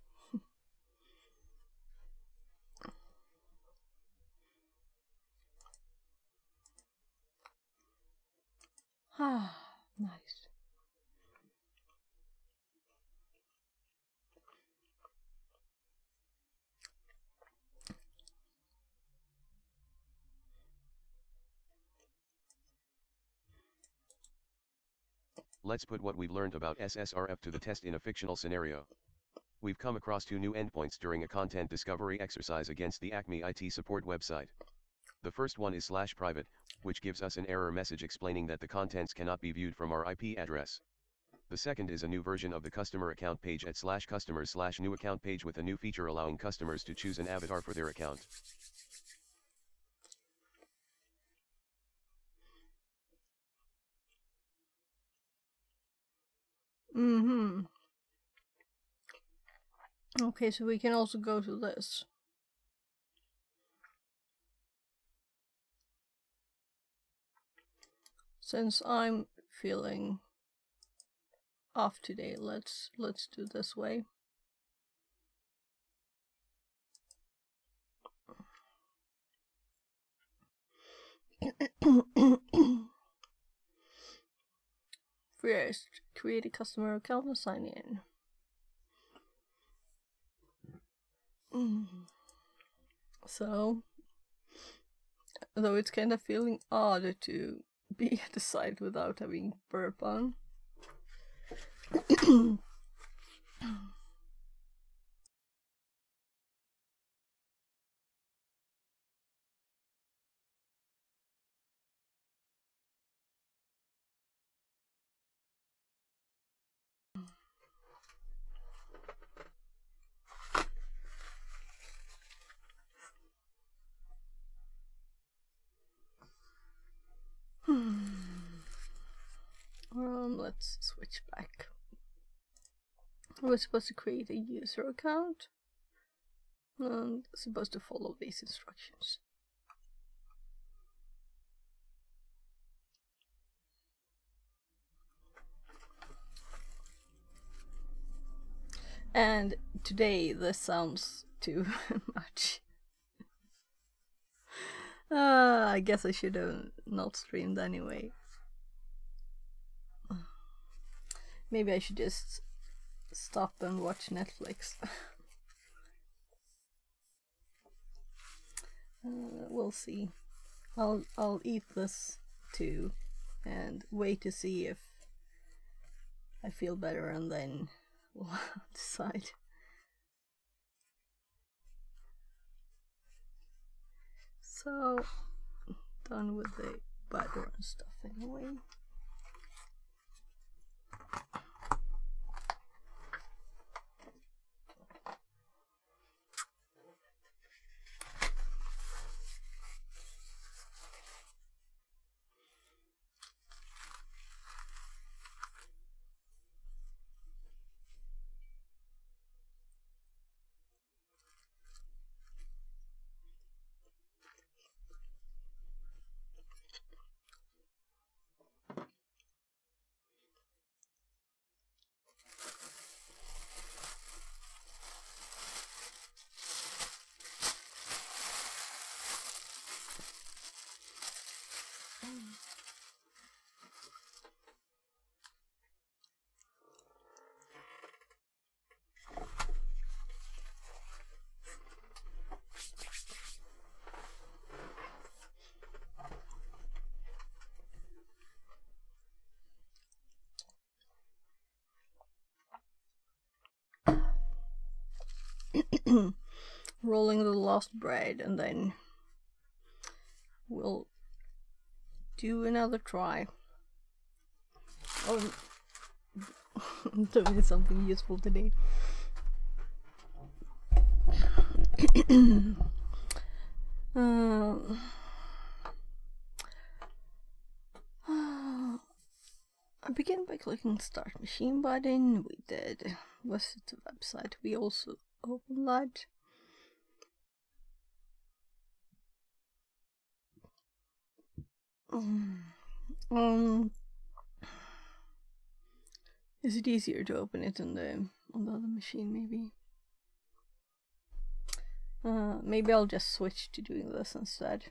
Ah, nice. Let's put what we've learned about SSRF to the test in a fictional scenario. We've come across 2 new endpoints during a content discovery exercise against the Acme IT support website. The first one is /private, which gives us an error message explaining that the contents cannot be viewed from our IP address. The second is a new version of the customer account page at /customers/new account page with a new feature allowing customers to choose an avatar for their account. Okay, so we can also go to this. Since I'm feeling off today, let's do this way. First, create a customer account and sign in. So, though it's kind of feeling odd to be at the site without having burp on. Let's switch back. We're supposed to create a user account and supposed to follow these instructions. And today this sounds too much. I guess I should have not streamed anyway. Maybe I should just stop and watch Netflix. We'll see. I'll eat this too and wait to see if I feel better, and then we'll decide. So, done with the butter and stuff anyway. Rolling the lost bread, and then we'll do another try. Oh, I'm doing something useful today. I began by clicking Start Machine button. We did visit the website. We also opened that. Is it easier to open it on the other machine? Maybe. Maybe I'll just switch to doing this instead.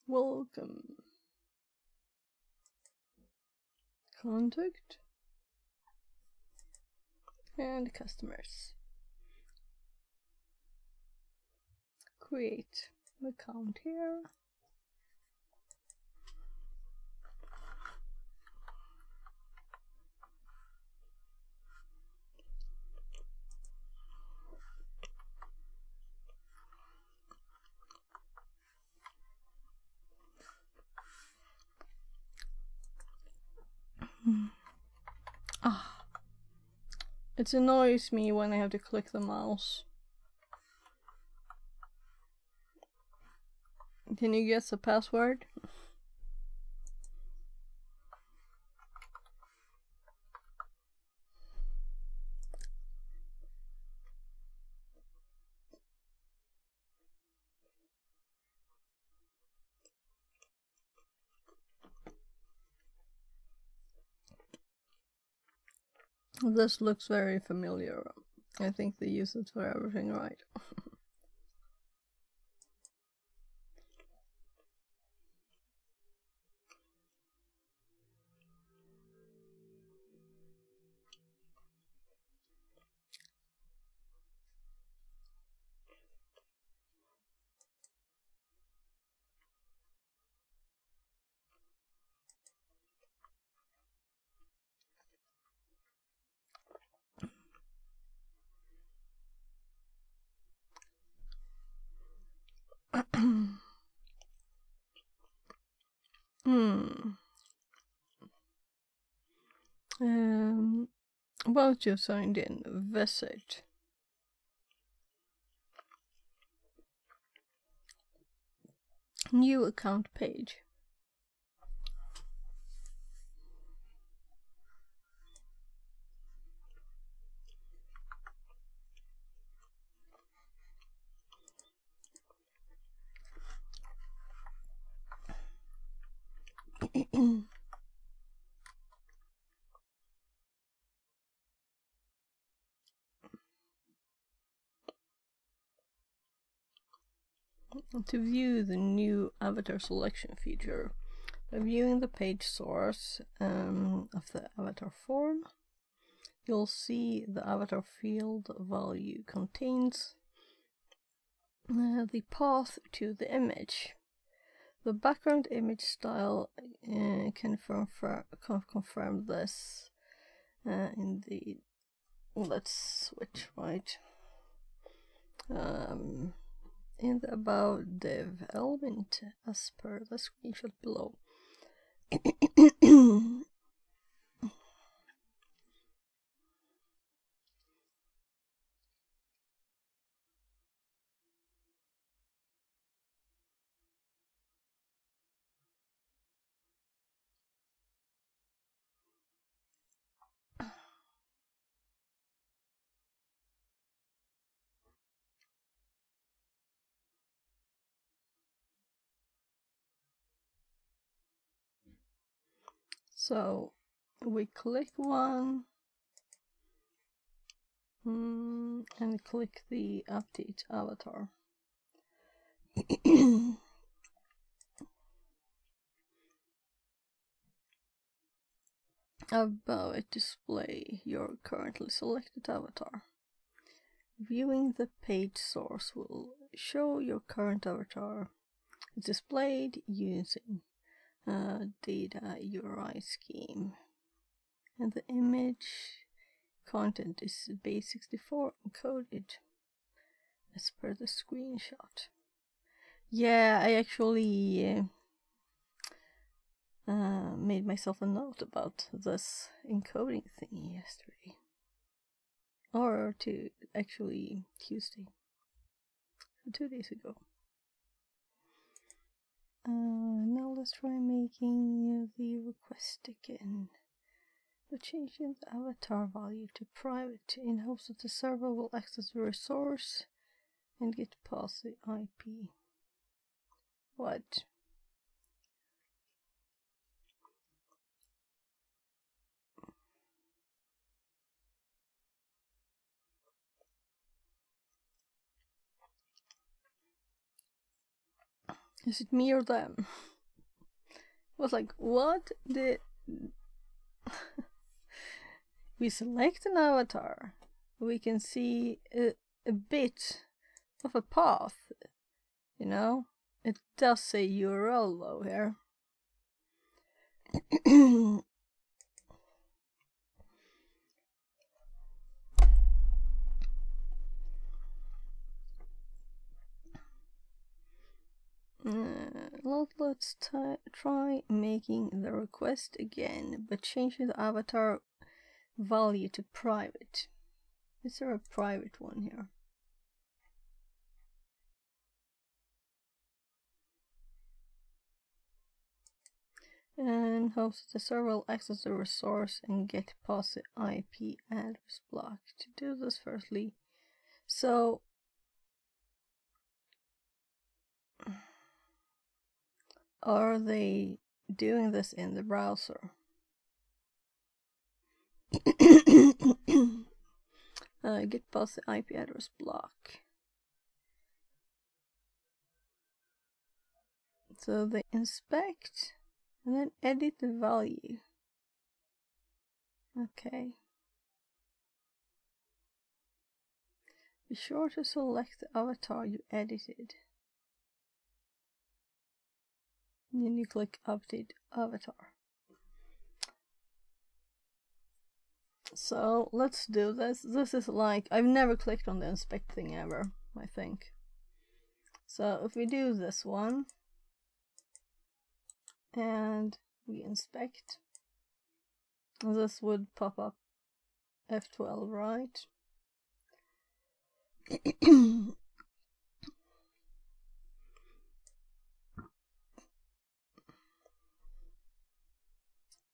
Welcome. Contact. And customers. Create an account here. It annoys me when I have to click the mouse. Can you guess the password? This looks very familiar. I think they use it for everything, right? About you signed in, visit. New account page. To view the new avatar selection feature, by viewing the page source of the avatar form, you'll see the avatar field value contains the path to the image. The background image style can confirm this in the, let's switch right, in the about div element as per the screenshot below. So we click one and click the update avatar. About display your currently selected avatar. Viewing the page source will show your current avatar. It's displayed using data URI scheme, and the image content is base64 encoded as per the screenshot. Yeah, I actually made myself a note about this encoding thing yesterday, or actually Tuesday, 2 days ago. Now let's try making the request again, but changing the avatar value to private in hopes that the server will access the resource and get past the IP. What? Is it me or them? It was like, what did... We select an avatar. We can see a bit of a path, you know? It does say URL though here. Let's try making the request again, but changing the avatar value to private. Is there a private one here? And hopes that the server will access the resource and get past the IP address block. To do this, firstly, so are they doing this in the browser? Get past the IP address block. So they inspect and then edit the value. Okay. Be sure to select the avatar you edited. And then you click Update Avatar. So let's do this. This is like, I've never clicked on the inspect thing ever, I think. So if we do this one, and we inspect. This would pop up F12, right?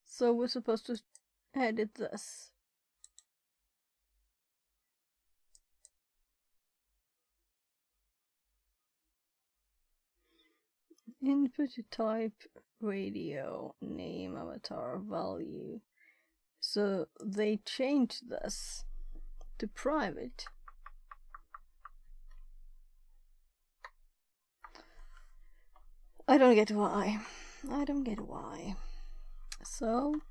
So we're supposed to edit this. Input type, radio, name, avatar, value. So they changed this to private. I don't get why. I don't get why. So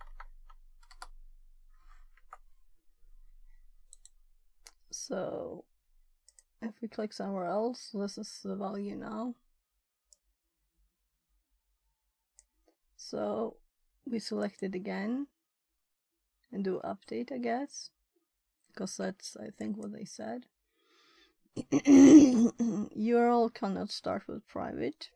if we click somewhere else, this is the value now. So we select it again and do update, I guess, because that's, I think, what they said. URL cannot start with private.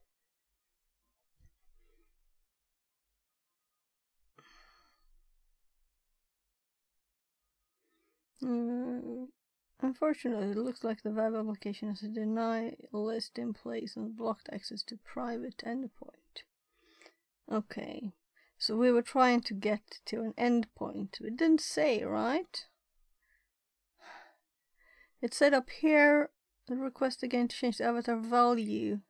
Unfortunately, it looks like the web application has a deny list in place and blocked access to private endpoint. Okay, so we were trying to get to an endpoint. It didn't say, right? It said up here, request again to change the avatar value.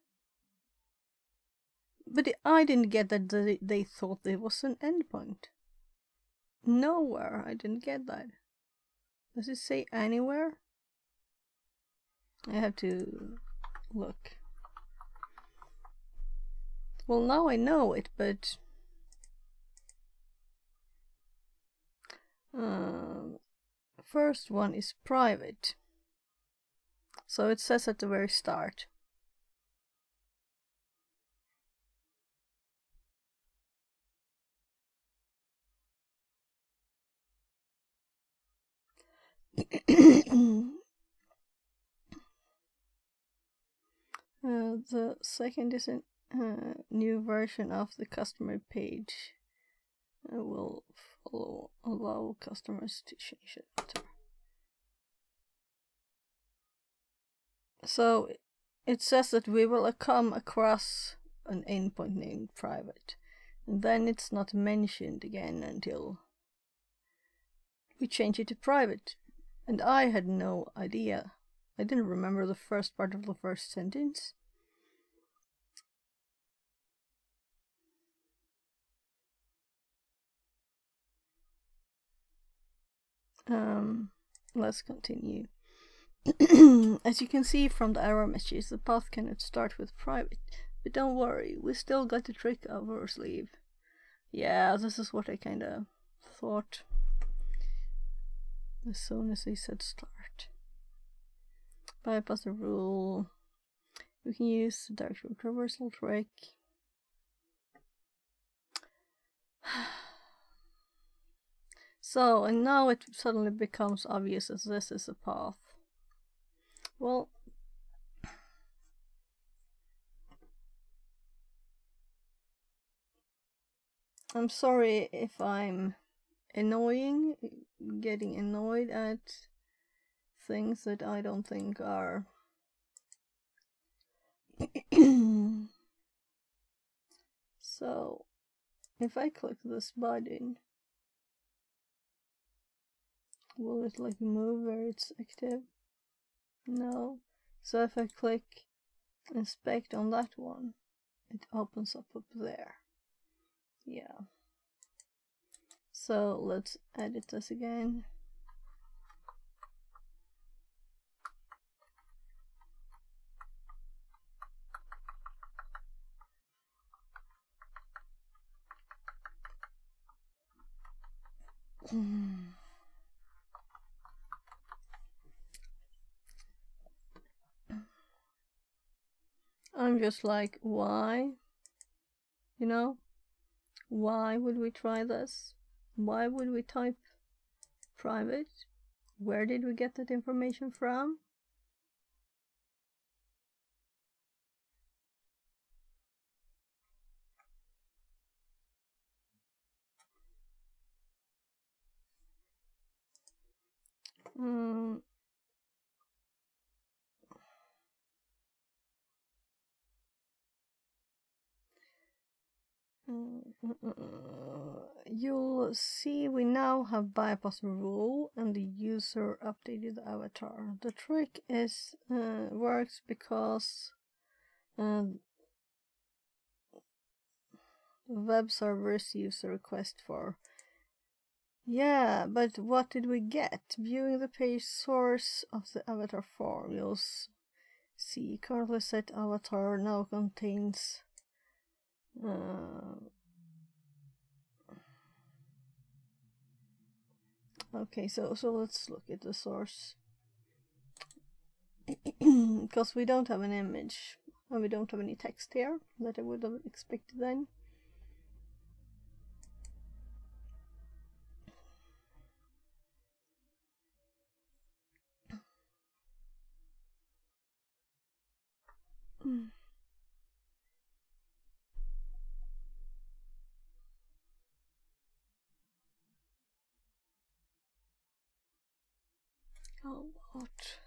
But I didn't get that they thought there was an endpoint. Nowhere, I didn't get that. Does it say anywhere? I have to look. Well, now I know it, but first one is private. So it says at the very start. The second is a new version of the customer page. Will allow customers to change it. So it says that we will come across an endpoint named private, and then it's not mentioned again until we change it to private. And I had no idea. I didn't remember the first part of the first sentence. Let's continue. As you can see from the error messages, the path cannot start with private. But don't worry, we still got the trick up our sleeve. Yeah, this is what I kinda thought as soon as they said start. Bypass the rule. We can use the direction traversal trick. So, and now it suddenly becomes obvious that this is a path. Well, I'm sorry if I'm getting annoyed at things that I don't think are so if I click this button, will it like move where it's active? No. So if I click inspect on that one, it opens up there. Yeah. So let's edit this again. I'm just like, why? You know? Why would we try this? Why would we type private? Where did we get that information from? You'll see we now have bypass rule and the user updated the avatar. The trick is works because the web servers use a request for. Yeah, but what did we get? Viewing the page source of the avatar form, you'll see currently set avatar now contains okay, so let's look at the source. Because we don't have an image and we don't have any text here that I would have expected then. How about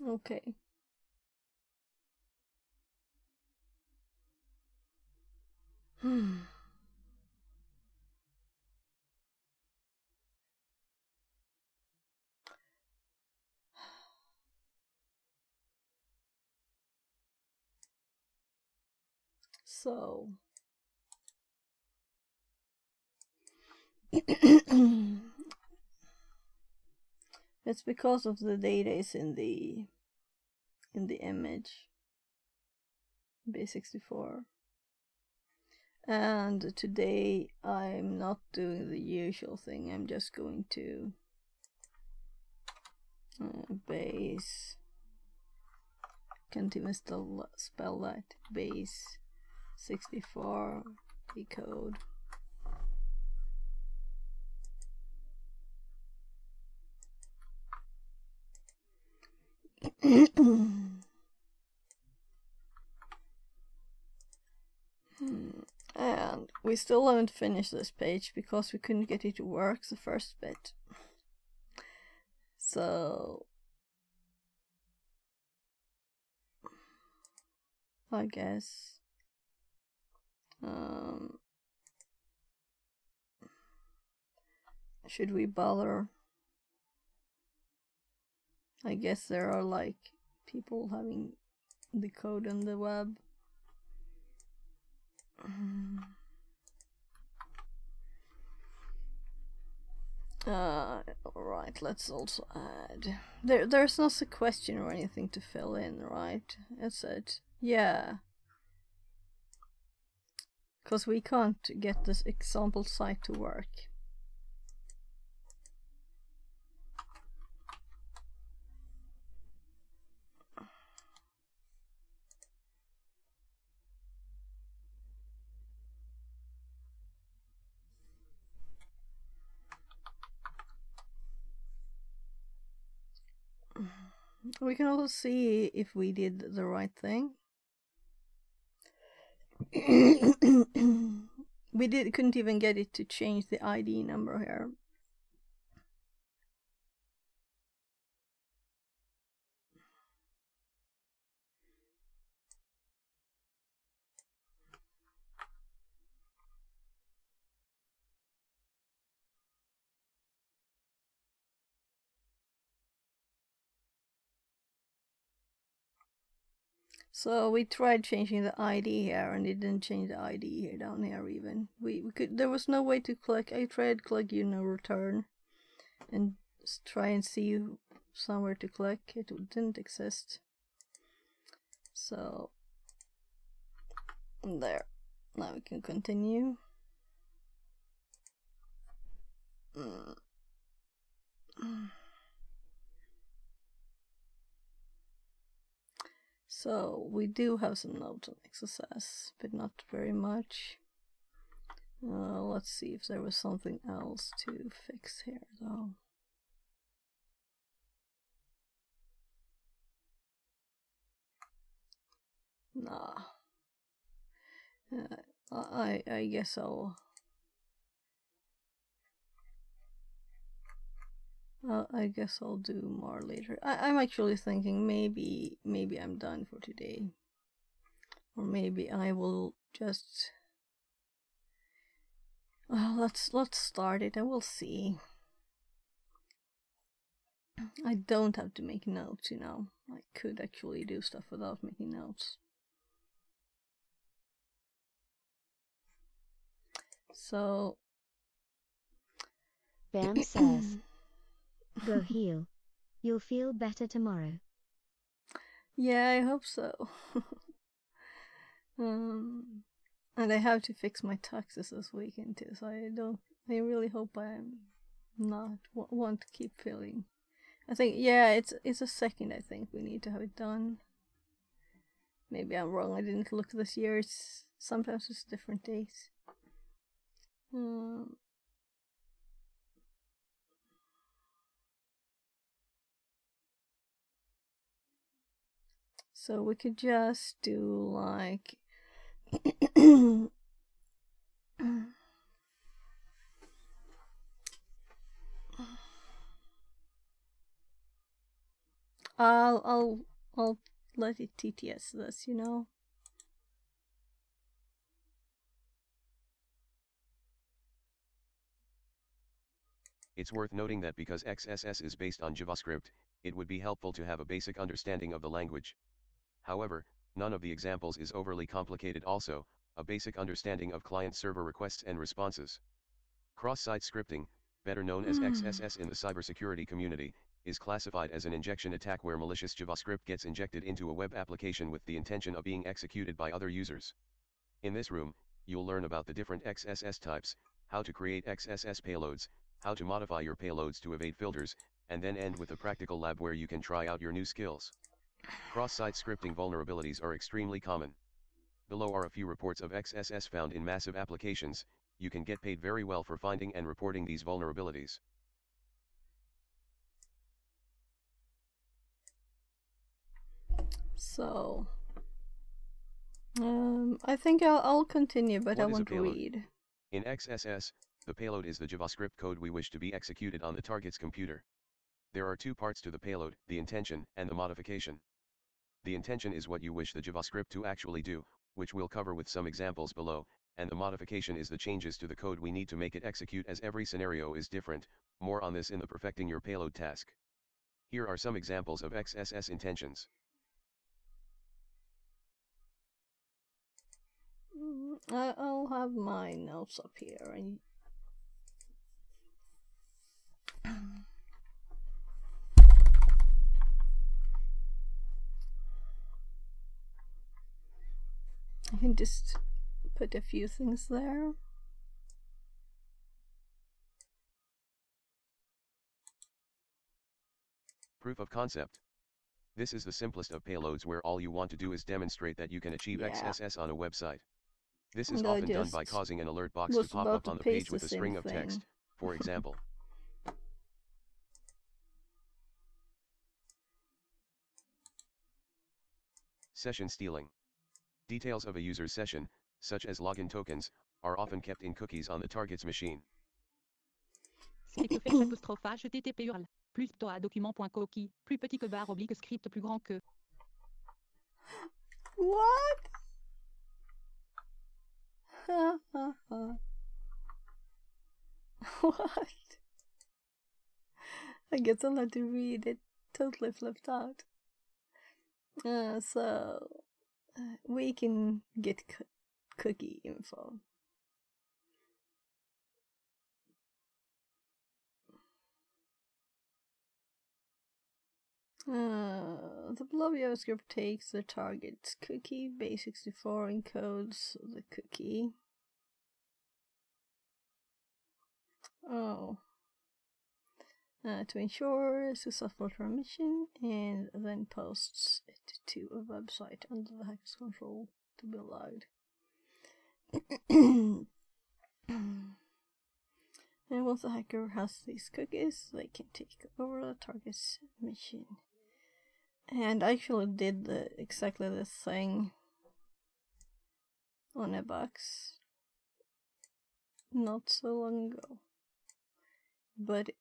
okay. So it's because of the data is in the image base64, and today I'm not doing the usual thing. I'm just going to base, can't even spell that, base64 decode. And we still haven't finished this page because we couldn't get it to work the first bit. So I guess should we bother? I guess there are like people having the code on the web. Right, let's also add. There's not a question or anything to fill in, right? It's it. Yeah. Because we can't get this example site to work. We can also see if we did the right thing. We couldn't even get it to change the ID number here. So we tried changing the ID here and it didn't change the ID here down here even. We could, there was no way to click. I tried click return and try and see somewhere to click. It didn't exist. So there. Now we can continue. So we do have some nodes on XSS, but not very much. Let's see if there was something else to fix here, though. Nah. I guess I'll do more later. I'm actually thinking maybe I'm done for today, or maybe I will just. Let's start it, and we'll see. I don't have to make notes, you know. I could actually do stuff without making notes. So, Bam says, "Go heal. You'll feel better tomorrow." Yeah, I hope so. And I have to fix my taxes this weekend too, so I really hope I'm not want to keep filling. I think, yeah, it's a second. I think we need to have it done. Maybe I'm wrong. I didn't look this year. Sometimes it's different days. So we could just do like I'll let it TTS this, you know. It's worth noting that because XSS is based on JavaScript, it would be helpful to have a basic understanding of the language. However, none of the examples is overly complicated. Also, a basic understanding of client-server requests and responses. Cross-site scripting, better known as XSS in the cybersecurity community, is classified as an injection attack where malicious JavaScript gets injected into a web application with the intention of being executed by other users. In this room, you'll learn about the different XSS types, how to create XSS payloads, how to modify your payloads to evade filters, and then end with a practical lab where you can try out your new skills. Cross-site scripting vulnerabilities are extremely common. Below are a few reports of XSS found in massive applications. You can get paid very well for finding and reporting these vulnerabilities. So, I think I'll continue, but I won't read. In XSS, the payload is the JavaScript code we wish to be executed on the target's computer. There are two parts to the payload, the intention and the modification. The intention is what you wish the JavaScript to actually do, which we'll cover with some examples below, and the modification is the changes to the code we need to make it execute, as every scenario is different. More on this in the Perfecting Your Payload task. Here are some examples of XSS intentions. I'll have my notes up here, and I can just put a few things there. Proof of concept. This is the simplest of payloads where all you want to do is demonstrate that you can achieve XSS on a website. This is often done by causing an alert box to pop up on the page with a string of text, for example. Session stealing. Details of a user's session, such as login tokens, are often kept in cookies on the target's machine. Script fetch apostrophe HTTP URL plus to document.cookie plus petit que barre oblique script plus grand que. What? What? I guess I'll have to read it. Totally flipped out. So we can get cookie info. The below JavaScript takes the target's cookie, base64 encodes the cookie. To ensure successful transmission, and then posts it to a website under the hacker's control to be allowed. once a hacker has these cookies, they can take over the target's machine. And I actually did exactly the thing on a box not so long ago. But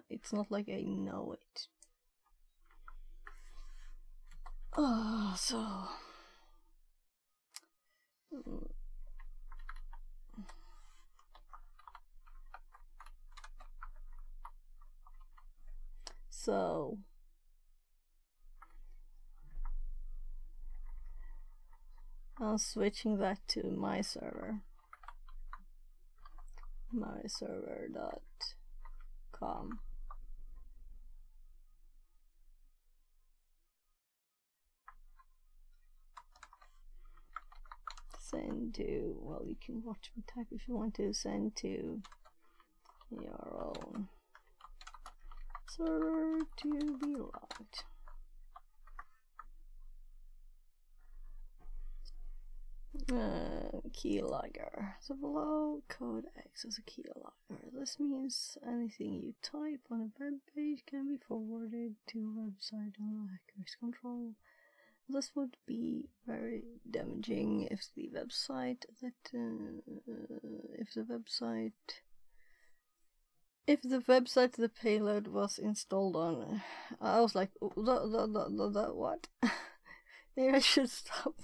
it's not like I know it. Oh, so... So... I'm switching that to my server. myserver.com. Send to, well, you can watch me type if you want to. Send to your own server to be logged. Keylogger. So below code X as a keylogger. This means anything you type on a web page can be forwarded to a website on the hacker's control. This would be very damaging if the website the payload was installed on. I was like, what? Maybe I should stop.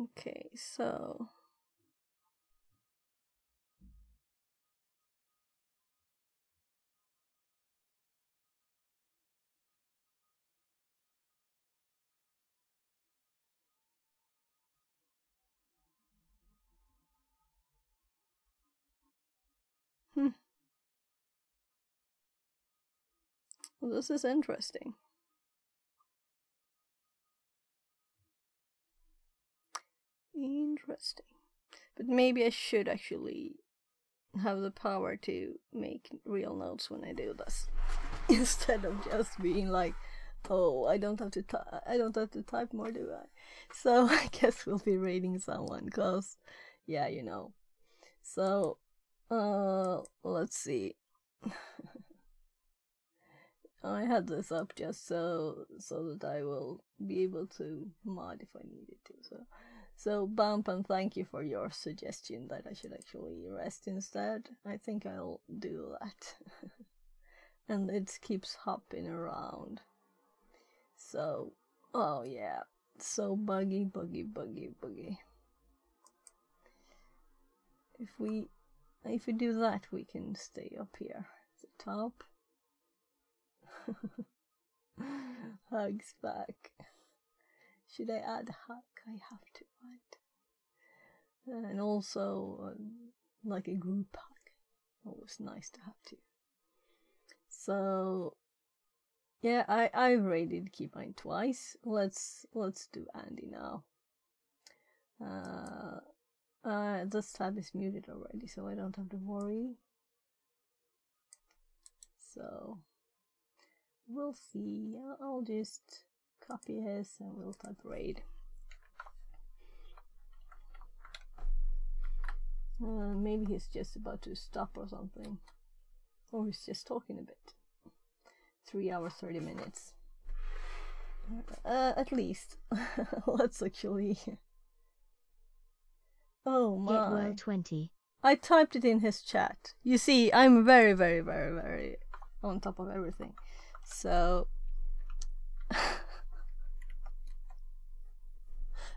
Okay, so well, this is interesting. Interesting. But maybe I should actually have the power to make real notes when I do this. Instead of just being like, oh, I don't have to type more, do I? So I guess we'll be raiding someone, cause yeah, you know. So let's see. I had this up just so that I will be able to mod if I needed to. So Bump, and thank you for your suggestion that I should actually rest instead. I think I'll do that. And it keeps hopping around. So, oh yeah. So buggy. If we do that, we can stay up here at the top. Hugs back. Should I add a hug? I have to, right? And also, like a group hug. Always nice to have to. So, yeah, I've raided Keybind twice. Let's do Andy now. This tab is muted already, so I don't have to worry. So, we'll see. I'll just copy his and we'll type raid. Maybe he's just about to stop or something. Or he's just talking a bit. 3 hours, 30 minutes. At least. Let's actually... Oh my. Get well 20. I typed it in his chat. You see, I'm very on top of everything. So...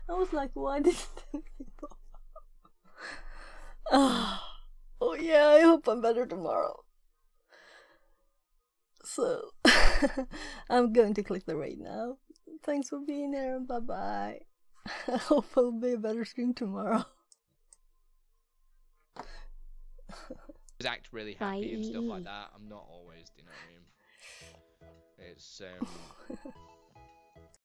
I was like, why didn't anything pop? Oh yeah, I hope I'm better tomorrow. So, I'm going to click the raid now. Thanks for being here, bye bye. I hope it'll be a better stream tomorrow. Act really happy and stuff like that. I'm not always, you know what I mean? It's